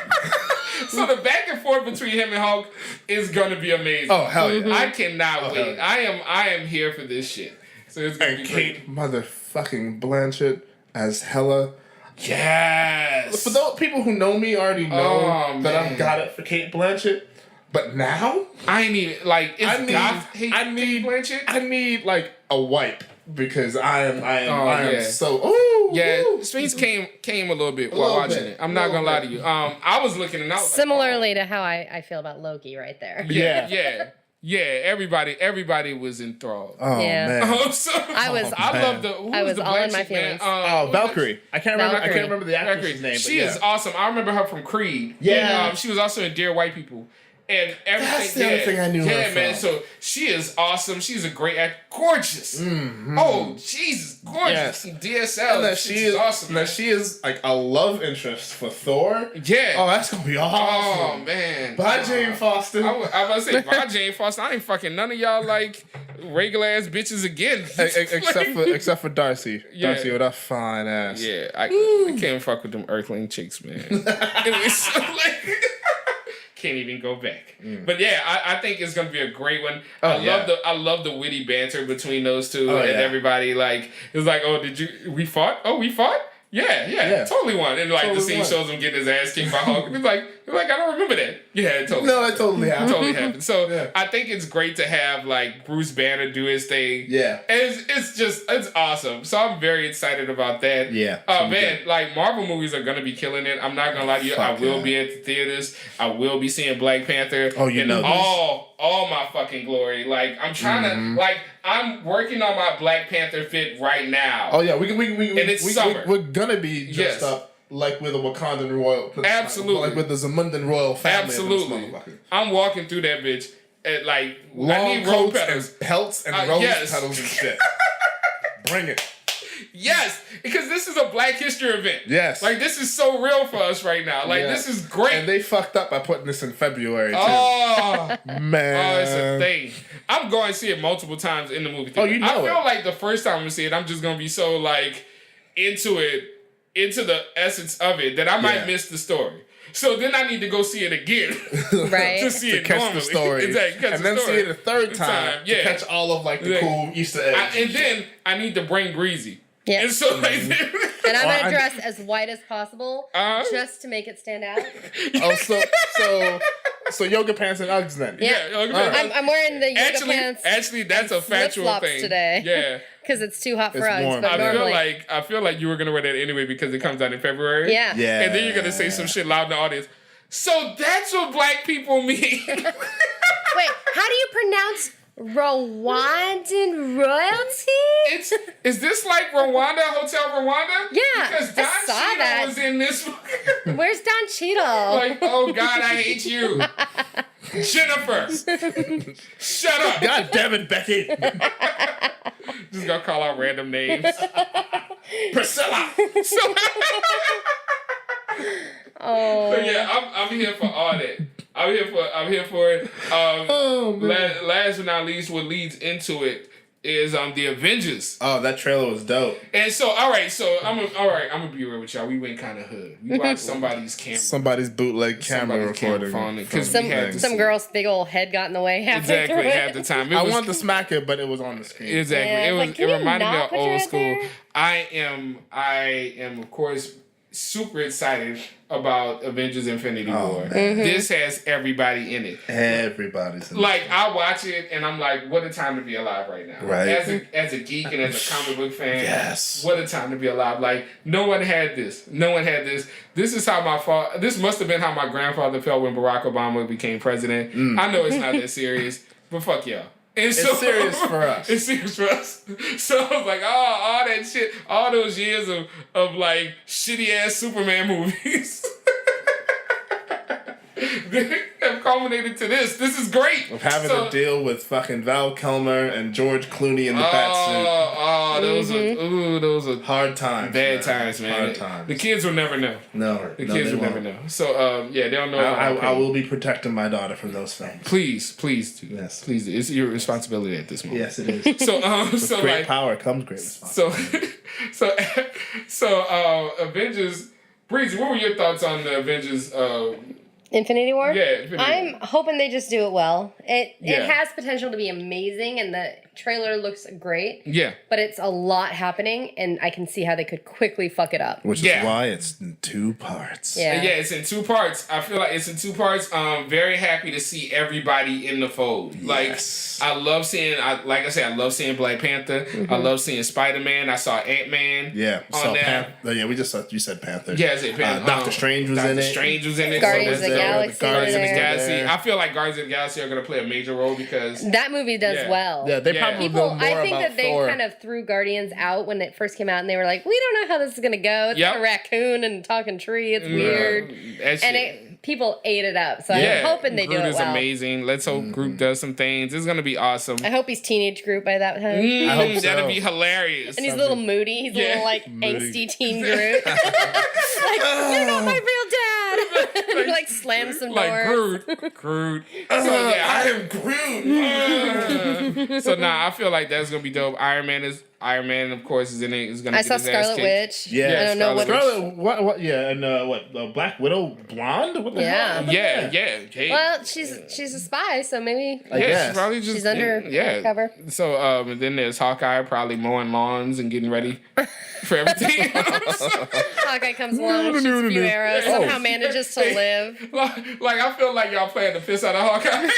Speaker 3: So the back and forth between him and Hulk is gonna be amazing.
Speaker 4: Oh hell yeah.
Speaker 3: I cannot wait.
Speaker 4: yeah.
Speaker 3: I am here for this shit. So it's gonna
Speaker 4: And
Speaker 3: be great.
Speaker 4: Kate motherfucking Blanchett as Hela.
Speaker 3: Yes.
Speaker 4: For those people who know me already know
Speaker 3: Oh,
Speaker 4: that
Speaker 3: man.
Speaker 4: I've got it for Kate Blanchett. But now
Speaker 3: I ain't even like it's
Speaker 4: I need
Speaker 3: Kate Blanchett.
Speaker 4: I need like a wipe because I am
Speaker 3: yeah.
Speaker 4: so ooh.
Speaker 3: Yeah,
Speaker 4: ooh.
Speaker 3: Streets came a little bit while
Speaker 4: little
Speaker 3: watching
Speaker 4: bit,
Speaker 3: it. I'm not
Speaker 4: little
Speaker 3: gonna lie
Speaker 4: bit.
Speaker 3: to you. I was looking and I was
Speaker 1: Similarly to how I feel about Loki right there.
Speaker 3: like,
Speaker 4: Yeah.
Speaker 3: yeah. Everybody was enthralled.
Speaker 4: Oh
Speaker 1: Yeah.
Speaker 4: man.
Speaker 3: So,
Speaker 1: I was-
Speaker 3: I love the. Who
Speaker 1: I was
Speaker 3: the
Speaker 1: all in
Speaker 3: black
Speaker 1: my
Speaker 3: chick, man?
Speaker 1: feelings.
Speaker 4: Oh, Valkyrie. I can't remember. I
Speaker 1: Valkyrie.
Speaker 4: can't remember the actress's name.
Speaker 3: She
Speaker 4: but
Speaker 3: is
Speaker 4: yeah.
Speaker 3: awesome. I remember her from Creed.
Speaker 4: Yeah.
Speaker 3: And, she was also in Dear White People. And everything.
Speaker 4: That's the other thing I knew her
Speaker 3: Yeah, man.
Speaker 4: from.
Speaker 3: So she is awesome. She's a great actor. Gorgeous. Oh, Jesus, gorgeous.
Speaker 4: Yes.
Speaker 3: DSL.
Speaker 4: And that
Speaker 3: She's
Speaker 4: she is
Speaker 3: awesome.
Speaker 4: And that she is like a love interest for Thor.
Speaker 3: Yeah.
Speaker 4: Oh, that's gonna be
Speaker 3: Oh,
Speaker 4: awesome.
Speaker 3: man.
Speaker 4: Bye, Jane Foster.
Speaker 3: I was about to say, bye, Jane Foster. I ain't fucking none of y'all like regular ass bitches again.
Speaker 4: except for Darcy.
Speaker 3: Yeah.
Speaker 4: Darcy with that fine ass.
Speaker 3: Yeah, I can't fuck with them Earthling chicks, man. It was so, like, can't even go back. But yeah, I think it's gonna be a great one. I love the witty banter between those two and
Speaker 4: yeah.
Speaker 3: everybody. Like it's like, oh, we fought? Oh, we fought? Yeah, totally won. And like
Speaker 4: Totally
Speaker 3: the scene
Speaker 4: won.
Speaker 3: shows him getting his ass kicked by Hulk. He's like, I don't remember that. Yeah, it totally.
Speaker 4: No, that totally happened.
Speaker 3: totally happened. So
Speaker 4: Yeah.
Speaker 3: I think it's great to have like Bruce Banner do his thing.
Speaker 4: Yeah.
Speaker 3: And it's awesome. So I'm very excited about that.
Speaker 4: Yeah,
Speaker 3: Oh
Speaker 4: so
Speaker 3: man,
Speaker 4: good.
Speaker 3: like Marvel movies are gonna be killing it. I'm not gonna lie to you.
Speaker 4: Fuck
Speaker 3: I will
Speaker 4: yeah.
Speaker 3: be at the theaters. I will be seeing Black Panther.
Speaker 4: Oh, you
Speaker 3: in
Speaker 4: know this.
Speaker 3: all my fucking glory. Like I'm trying to like I'm working on my Black Panther fit right now.
Speaker 4: Oh yeah, we
Speaker 3: And it's summer.
Speaker 4: we're gonna be dressed
Speaker 3: Yes.
Speaker 4: up like with a Wakandan royal.
Speaker 3: Absolutely.
Speaker 4: Like with the Zamundan royal family.
Speaker 3: Absolutely.
Speaker 4: Of this motherfucker.
Speaker 3: I'm walking through that bitch at like I
Speaker 4: Long
Speaker 3: need rose
Speaker 4: coats
Speaker 3: petals.
Speaker 4: and pelts and rose
Speaker 3: yes.
Speaker 4: petals and shit. Bring it.
Speaker 3: Yes, because this is a Black History event.
Speaker 4: Yes.
Speaker 3: Like this is so real for us right now. Like
Speaker 4: Yeah.
Speaker 3: this is great.
Speaker 4: And they fucked up by putting this in February too.
Speaker 3: Oh,
Speaker 4: Man.
Speaker 3: it's a thing. I'm going to see it multiple times in the movie theater.
Speaker 4: Oh, you know
Speaker 3: I feel
Speaker 4: it.
Speaker 3: like the first time we see it, I'm just gonna be so like into the essence of it that I might
Speaker 4: Yeah.
Speaker 3: miss the story. So then I need to go see it again
Speaker 1: Right.
Speaker 3: to see
Speaker 4: To
Speaker 3: it
Speaker 4: catch
Speaker 3: normally.
Speaker 4: the story.
Speaker 3: Exactly, catch
Speaker 4: And
Speaker 3: the
Speaker 4: then
Speaker 3: story.
Speaker 4: see it a third time
Speaker 3: Yeah.
Speaker 4: to catch all of like the
Speaker 3: Yeah.
Speaker 4: cool Easter eggs.
Speaker 3: And then I need to bring Breezy.
Speaker 1: Yeah.
Speaker 3: And so like,
Speaker 1: And I'm
Speaker 4: Or
Speaker 1: gonna
Speaker 4: I-
Speaker 1: dress as white as possible just to make it stand out.
Speaker 4: Oh, so yoga pants and Uggs then.
Speaker 1: Yeah.
Speaker 3: okay.
Speaker 1: I'm wearing the yoga
Speaker 3: Actually,
Speaker 1: pants
Speaker 3: that's a factual
Speaker 1: flip-flops
Speaker 3: thing.
Speaker 1: today.
Speaker 3: Yeah.
Speaker 1: because it's too hot for
Speaker 4: It's
Speaker 1: Uggs.
Speaker 4: warm.
Speaker 1: But normally,
Speaker 3: I feel like you were gonna wear that anyway because it comes out in February.
Speaker 1: yeah.
Speaker 4: Yeah.
Speaker 3: And then you're gonna say some shit loud in the audience. So that's what Black people mean.
Speaker 1: Wait, how do you pronounce Rwandan royalty?
Speaker 3: Is this like Rwanda, Hotel Rwanda?
Speaker 1: Yeah,
Speaker 3: Because
Speaker 1: I
Speaker 3: Don
Speaker 1: saw
Speaker 3: Cheadle
Speaker 1: that.
Speaker 3: was in this.
Speaker 1: Where's Don Cheadle?
Speaker 3: Like, oh God, I hate you, Jennifer. Shut up.
Speaker 4: God damn it, Becky.
Speaker 3: Just gonna call out random names.
Speaker 4: Priscilla.
Speaker 3: So,
Speaker 1: Oh,
Speaker 3: so yeah, I'm here for all that. I'm here for it.
Speaker 4: Oh, man.
Speaker 3: Last but not least, what leads into it is the Avengers.
Speaker 4: Oh, that trailer was dope.
Speaker 3: And so, all right, I'm gonna be real with y'all. We went kind of hood. We watched somebody's camera.
Speaker 4: Somebody's bootleg camera
Speaker 3: Somebody's camera
Speaker 4: recording.
Speaker 3: phone, 'cause
Speaker 4: from
Speaker 3: we had
Speaker 4: things.
Speaker 3: to
Speaker 1: some girl's big old head got in the way halfway
Speaker 3: Exactly,
Speaker 1: through
Speaker 3: half
Speaker 1: it.
Speaker 3: the time.
Speaker 4: I wanted to smack it, but it was on the screen.
Speaker 3: Exactly.
Speaker 1: Yeah,
Speaker 3: it was.
Speaker 1: like, can
Speaker 3: it
Speaker 1: you
Speaker 3: reminded me
Speaker 1: not
Speaker 3: of
Speaker 1: put your
Speaker 3: old
Speaker 1: head
Speaker 3: school.
Speaker 1: there?
Speaker 3: I am of course super excited about Avengers: Infinity War. This has everybody in it.
Speaker 4: Everybody's in
Speaker 3: Like I watch it and I'm like, what a time to be alive right now.
Speaker 4: Right.
Speaker 3: As a geek and as a comic book fan,
Speaker 4: Yes.
Speaker 3: what a time to be alive. Like no one had this. This is how this must have been how my grandfather felt when Barack Obama became president. I know it's not that serious, but fuck y'all. And
Speaker 4: It's serious for us.
Speaker 3: It's serious for us. So I was like, oh, all that shit, all those years of like shitty ass Superman movies. They have culminated to this. This is great.
Speaker 4: Of having to deal with fucking Val Kilmer and George Clooney in the bat suit.
Speaker 3: Those are
Speaker 4: Hard times.
Speaker 3: bad times, man.
Speaker 4: Hard times.
Speaker 3: The kids will never know.
Speaker 4: No.
Speaker 3: The kids will never know. So, yeah, they don't know.
Speaker 4: I will be protecting my daughter from those films.
Speaker 3: Please do.
Speaker 4: Yes.
Speaker 3: Please do. It's your responsibility at this moment.
Speaker 4: Yes, it is.
Speaker 3: So
Speaker 4: Great
Speaker 3: like,
Speaker 4: power comes great responsibility.
Speaker 3: so Avengers. Breezy, what were your thoughts on the Avengers?
Speaker 1: Infinity War?
Speaker 3: Yeah, Infinity
Speaker 1: I'm
Speaker 3: War.
Speaker 1: hoping they just do it well. It
Speaker 3: Yeah.
Speaker 1: has potential to be amazing, and the trailer looks great.
Speaker 3: Yeah.
Speaker 1: But it's a lot happening, and I can see how they could quickly fuck it up.
Speaker 4: Which
Speaker 3: Yeah.
Speaker 4: is why it's in 2 parts.
Speaker 1: Yeah.
Speaker 3: Yeah, it's in 2 parts. I feel like it's in 2 parts. Very happy to see everybody in the fold. Like,
Speaker 4: Yes.
Speaker 3: I love seeing, like I said, I love seeing Black Panther. I love seeing Spider-Man. I saw Ant-Man.
Speaker 4: Yeah.
Speaker 3: On there.
Speaker 4: Yeah, we just saw, you said Panther.
Speaker 3: Yeah, is it Panther?
Speaker 4: Doctor Strange was in it.
Speaker 3: Doctor Strange was in it.
Speaker 1: Guardians
Speaker 3: so
Speaker 1: of the
Speaker 3: that's-
Speaker 1: Galaxy
Speaker 3: Guardians of the
Speaker 1: were there.
Speaker 3: Galaxy. I feel like Guardians of the Galaxy are going to play a major role because...
Speaker 1: That movie does
Speaker 3: Yeah.
Speaker 1: well.
Speaker 4: Yeah, they
Speaker 3: Yeah.
Speaker 4: probably
Speaker 1: People,
Speaker 4: know more
Speaker 1: I think
Speaker 4: about
Speaker 1: that they
Speaker 4: Thor.
Speaker 1: kind of threw Guardians out when it first came out, and they were like, "We don't know how this is gonna go. It's
Speaker 3: Yep.
Speaker 1: a raccoon and talking tree. It's weird."
Speaker 3: That shit.
Speaker 1: And people ate it up. So
Speaker 3: Yeah,
Speaker 1: I'm hoping they
Speaker 3: Groot
Speaker 1: do it
Speaker 3: is
Speaker 1: well.
Speaker 3: amazing. Let's hope Groot does some things. It's going to be awesome.
Speaker 1: I hope he's teenage Groot by that time.
Speaker 4: I hope so.
Speaker 3: That'd be hilarious.
Speaker 1: And he's a little moody. He's a
Speaker 3: Yeah.
Speaker 1: little like
Speaker 4: Moody.
Speaker 1: angsty teen Groot. Like, you're not my real dad. He like slams some
Speaker 3: like
Speaker 1: doors.
Speaker 3: Groot. So yeah,
Speaker 4: I am Groot.
Speaker 3: so nah, I feel like that's gonna be dope. Iron Man, of course, is in it. Is gonna.
Speaker 1: I
Speaker 3: get
Speaker 1: saw
Speaker 3: his ass
Speaker 1: Scarlet
Speaker 3: kicked.
Speaker 1: Witch.
Speaker 4: Yeah,
Speaker 1: I don't know what.
Speaker 3: Scarlet
Speaker 4: Scarlet, what? Yeah, and what? Black Widow blonde? What the
Speaker 1: Yeah.
Speaker 4: hell?
Speaker 3: Yeah. Hey.
Speaker 1: Well, she's a spy, so maybe
Speaker 4: I
Speaker 3: yeah,
Speaker 4: guess.
Speaker 3: she's probably just
Speaker 1: she's under
Speaker 3: yeah.
Speaker 1: cover.
Speaker 3: So and then there's Hawkeye probably mowing lawns and getting ready for everything.
Speaker 1: Hawkeye comes along, shoots a few arrows, somehow manages to live.
Speaker 3: like I feel like y'all playing the piss out of Hawkeye.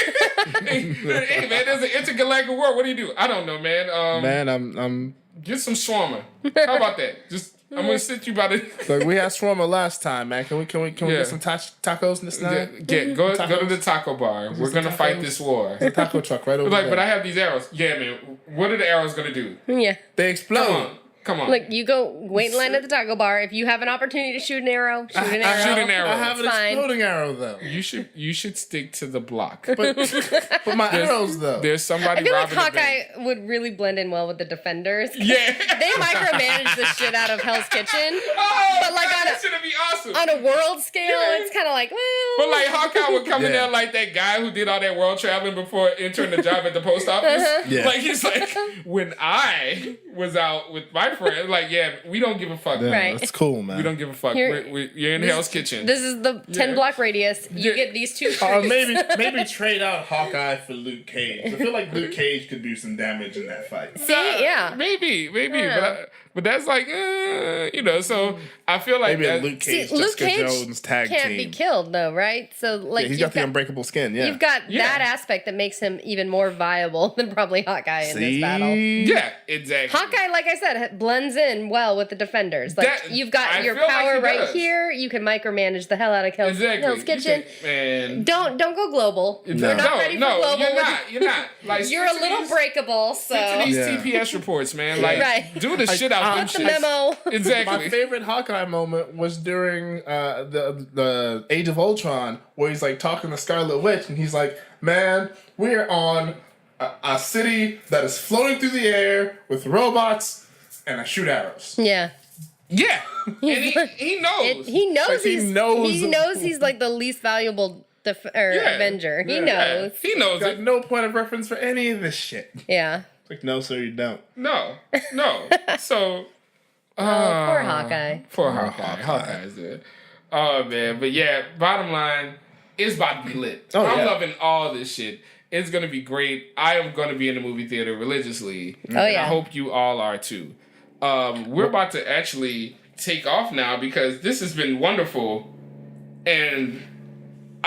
Speaker 3: hey man, there's an intergalactic war. What do you do? I don't know, man.
Speaker 4: Man, I'm.
Speaker 3: Get some shawarma. How about that? Just I'm gonna sit you by the.
Speaker 4: Look, we had shawarma last time, man. Can we
Speaker 3: Yeah.
Speaker 4: get some tacos this time?
Speaker 3: Go to the taco bar. We're gonna fight this war.
Speaker 4: The taco truck right over
Speaker 3: Like,
Speaker 4: there.
Speaker 3: but I have these arrows. Yeah, man. What are the arrows gonna do?
Speaker 1: Yeah.
Speaker 4: They explode.
Speaker 3: Come on.
Speaker 1: Look, you go wait in line at the taco bar. If you have an opportunity to shoot an arrow, shoot an arrow.
Speaker 3: shoot an arrow.
Speaker 4: I have an
Speaker 1: It's fine.
Speaker 4: exploding arrow though.
Speaker 3: You should stick to the block.
Speaker 4: But my arrows though.
Speaker 3: There's somebody
Speaker 1: I feel like
Speaker 3: robbing the bank.
Speaker 1: Hawkeye would really blend in well with the Defenders.
Speaker 3: Yeah.
Speaker 1: They micromanage the shit out of Hell's Kitchen.
Speaker 3: Oh,
Speaker 1: But like
Speaker 3: that should be awesome.
Speaker 1: on a world scale,
Speaker 3: Yeah.
Speaker 1: it's kind of like, well.
Speaker 3: But like Hawkeye would come in
Speaker 4: Yeah.
Speaker 3: there like that guy who did all that world traveling before entering the job at the post office.
Speaker 4: Yeah.
Speaker 3: Like he's like, when I was out with my friend, like we don't give a fuck.
Speaker 4: Yeah,
Speaker 1: Right.
Speaker 4: That's cool, man.
Speaker 3: We don't give a fuck.
Speaker 1: Here-
Speaker 3: You're in Hell's Kitchen.
Speaker 1: This is the 10-block radius. You
Speaker 3: Yeah.
Speaker 1: get these two
Speaker 4: Or
Speaker 1: trees.
Speaker 4: maybe trade out Hawkeye for Luke Cage. I feel like Luke Cage could do some damage in that fight.
Speaker 1: See, yeah.
Speaker 3: Maybe,
Speaker 1: Yeah.
Speaker 3: but that's like, So I feel like
Speaker 4: Maybe a
Speaker 3: that,
Speaker 4: Luke
Speaker 1: See,
Speaker 4: Cage,
Speaker 1: Luke
Speaker 4: Jessica
Speaker 1: Cage
Speaker 4: Jones tag
Speaker 1: can't
Speaker 4: team.
Speaker 1: be killed though, right? So like
Speaker 4: Yeah, he's
Speaker 1: you've
Speaker 4: got the unbreakable skin. Yeah,
Speaker 1: You've got
Speaker 3: Yeah.
Speaker 1: that aspect that makes him even more viable than probably Hawkeye in this
Speaker 4: See?
Speaker 1: battle.
Speaker 3: yeah, exactly.
Speaker 1: Hawkeye, like I said, blends in well with the Defenders. Like
Speaker 3: That-
Speaker 1: you've got
Speaker 3: I
Speaker 1: your
Speaker 3: feel like
Speaker 1: power
Speaker 3: he
Speaker 1: right
Speaker 3: does.
Speaker 1: here. You can micromanage the hell out of Hell's
Speaker 3: Exactly.
Speaker 1: Kitchen.
Speaker 3: Man.
Speaker 1: Don't go global. You're not ready for global.
Speaker 3: You're not. Like
Speaker 1: You're a
Speaker 3: stick to
Speaker 1: little
Speaker 3: these-
Speaker 1: breakable,
Speaker 3: stick to
Speaker 1: so
Speaker 3: these
Speaker 4: Yeah.
Speaker 3: TPS reports, man. Like,
Speaker 1: Right.
Speaker 3: do the shit out them
Speaker 1: put the
Speaker 3: shits.
Speaker 1: memo.
Speaker 3: Exactly.
Speaker 4: My favorite Hawkeye moment was during the Age of Ultron, where he's like talking to Scarlet Witch, and he's like, "Man, we're on a city that is floating through the air with robots, and I shoot arrows."
Speaker 1: Yeah.
Speaker 3: Yeah, and he knows.
Speaker 1: He knows
Speaker 4: Like, he knows-
Speaker 1: he's like the least valuable Avenger. He
Speaker 4: Yeah.
Speaker 1: knows.
Speaker 3: He knows
Speaker 4: Got
Speaker 3: it.
Speaker 4: no point of reference for any of this shit.
Speaker 1: Yeah.
Speaker 4: It's like, no, sir, you don't.
Speaker 3: No. So.
Speaker 1: Poor Hawkeye.
Speaker 3: Poor Hawkeye. Hawkeye's there. Oh man, but yeah. Bottom line, it's about to be lit.
Speaker 4: Oh,
Speaker 3: I'm
Speaker 4: yeah.
Speaker 3: loving all this shit. It's gonna be great. I am gonna be in the movie theater religiously.
Speaker 1: Oh,
Speaker 3: and
Speaker 1: yeah.
Speaker 3: I hope you all are too. We're about to actually take off now because this has been wonderful, and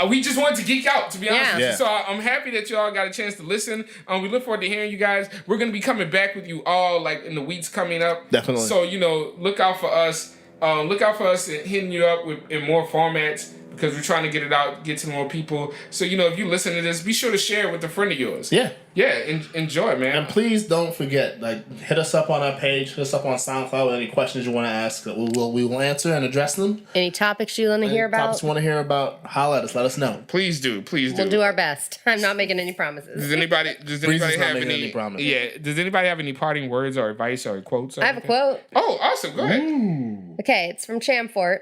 Speaker 3: we just wanted to geek out, to be honest
Speaker 1: Yeah.
Speaker 3: with you.
Speaker 4: Yeah.
Speaker 3: So I'm happy that y'all got a chance to listen. We look forward to hearing you guys. We're gonna be coming back with you all like in the weeks coming up.
Speaker 4: Definitely.
Speaker 3: So look out for us. Look out for us and hitting you up in more formats. because we're trying to get it out, get to more people. So, if you listen to this, be sure to share it with a friend of yours.
Speaker 4: Yeah.
Speaker 3: Yeah, enjoy, man.
Speaker 4: And please don't forget, hit us up on our page, hit us up on SoundCloud. Any questions you want to ask, we will answer and address them.
Speaker 1: Any topics you want to hear about?
Speaker 4: Topics you want to hear about, holla at us. Let us know.
Speaker 3: Please do.
Speaker 1: We'll do our best. I'm not making any promises.
Speaker 3: Does anybody have any
Speaker 4: promises.
Speaker 3: Yeah. Does anybody have any parting words or advice or quotes?
Speaker 1: I have a quote.
Speaker 3: Oh, awesome. Go ahead.
Speaker 4: Ooh.
Speaker 1: Okay, it's from Chamfort.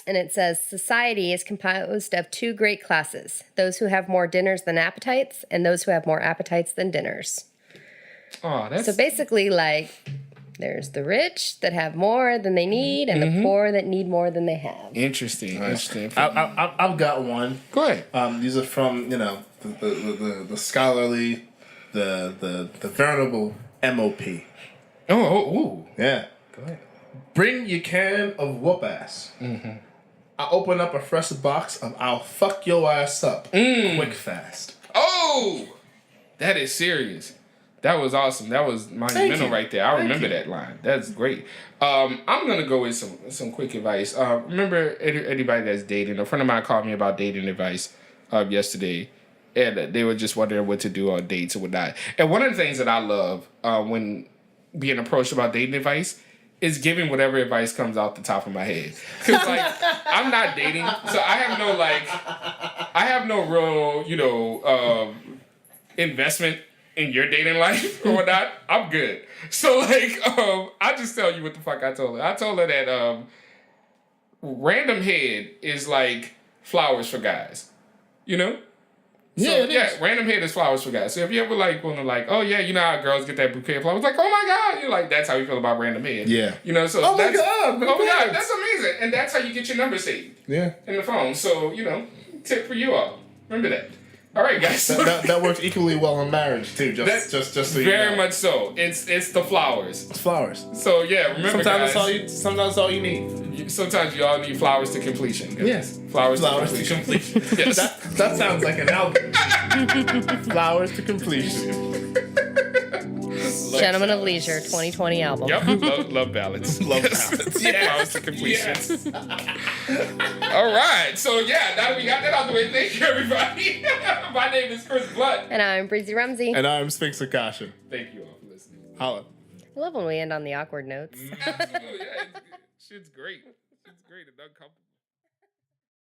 Speaker 1: And it says, society is composed of two great classes, those who have more dinners than appetites, and those who have more appetites than dinners.
Speaker 3: Oh, that's...
Speaker 1: So basically, there's the rich that have more than they need, and the poor that need more than they have.
Speaker 3: Interesting. Interesting.
Speaker 4: I've got one.
Speaker 3: Go ahead.
Speaker 4: These are from, the scholarly, the venerable MOP.
Speaker 3: Oh.
Speaker 4: Yeah.
Speaker 3: Go ahead.
Speaker 4: Bring your can of whoop ass. Mm-hmm. I open up a fresh box of I'll fuck your ass up quick fast.
Speaker 3: Oh, that is serious. That was awesome. That was monumental right there. I remember that line. That's great. I'm gonna go with some quick advice. Remember anybody that's dating? A friend of mine called me about dating advice yesterday, and they were just wondering what to do on dates and whatnot. And one of the things that I love when being approached about dating advice is giving whatever advice comes out the top of my head. Because, I'm not dating, so I have no real, investment in your dating life or whatnot. I'm good. So, I just tell you what the fuck I told her. I told her that random head is like flowers for guys. So, random head is flowers for guys. So if you ever want to oh yeah, how girls get that bouquet of flowers, oh my God, you're that's how you feel about random head.
Speaker 4: Yeah.
Speaker 3: So
Speaker 4: oh my God,
Speaker 3: that's amazing. And that's how you get your number saved.
Speaker 4: Yeah.
Speaker 3: In the phone. So, tip for you all. Remember that. All right, guys.
Speaker 4: that works equally well in marriage too. Just so you know.
Speaker 3: Very much so. It's the flowers.
Speaker 4: It's flowers.
Speaker 3: So yeah, remember
Speaker 4: sometimes
Speaker 3: guys.
Speaker 4: Sometimes that's all you need.
Speaker 3: Sometimes you all need flowers to completion. Guys.
Speaker 4: Yes.
Speaker 3: Flowers to completion. Yes.
Speaker 4: That sounds like an album. Flowers to completion.
Speaker 1: Gentlemen of Leisure 2020 album.
Speaker 3: Yep. Love ballads.
Speaker 4: Love ballads.
Speaker 3: Yeah. Flowers to completion. Yes. All right. So yeah, now that we got that out the way, thank you everybody. My name is Chris Blunt.
Speaker 1: And I'm Breezy Rumsey.
Speaker 4: And I'm Sphinx Akasha.
Speaker 3: Thank you all for listening.
Speaker 4: Holla.
Speaker 1: I love when we end on the awkward notes.
Speaker 3: Absolutely. Yeah, shit's great. It's great and uncomfortable.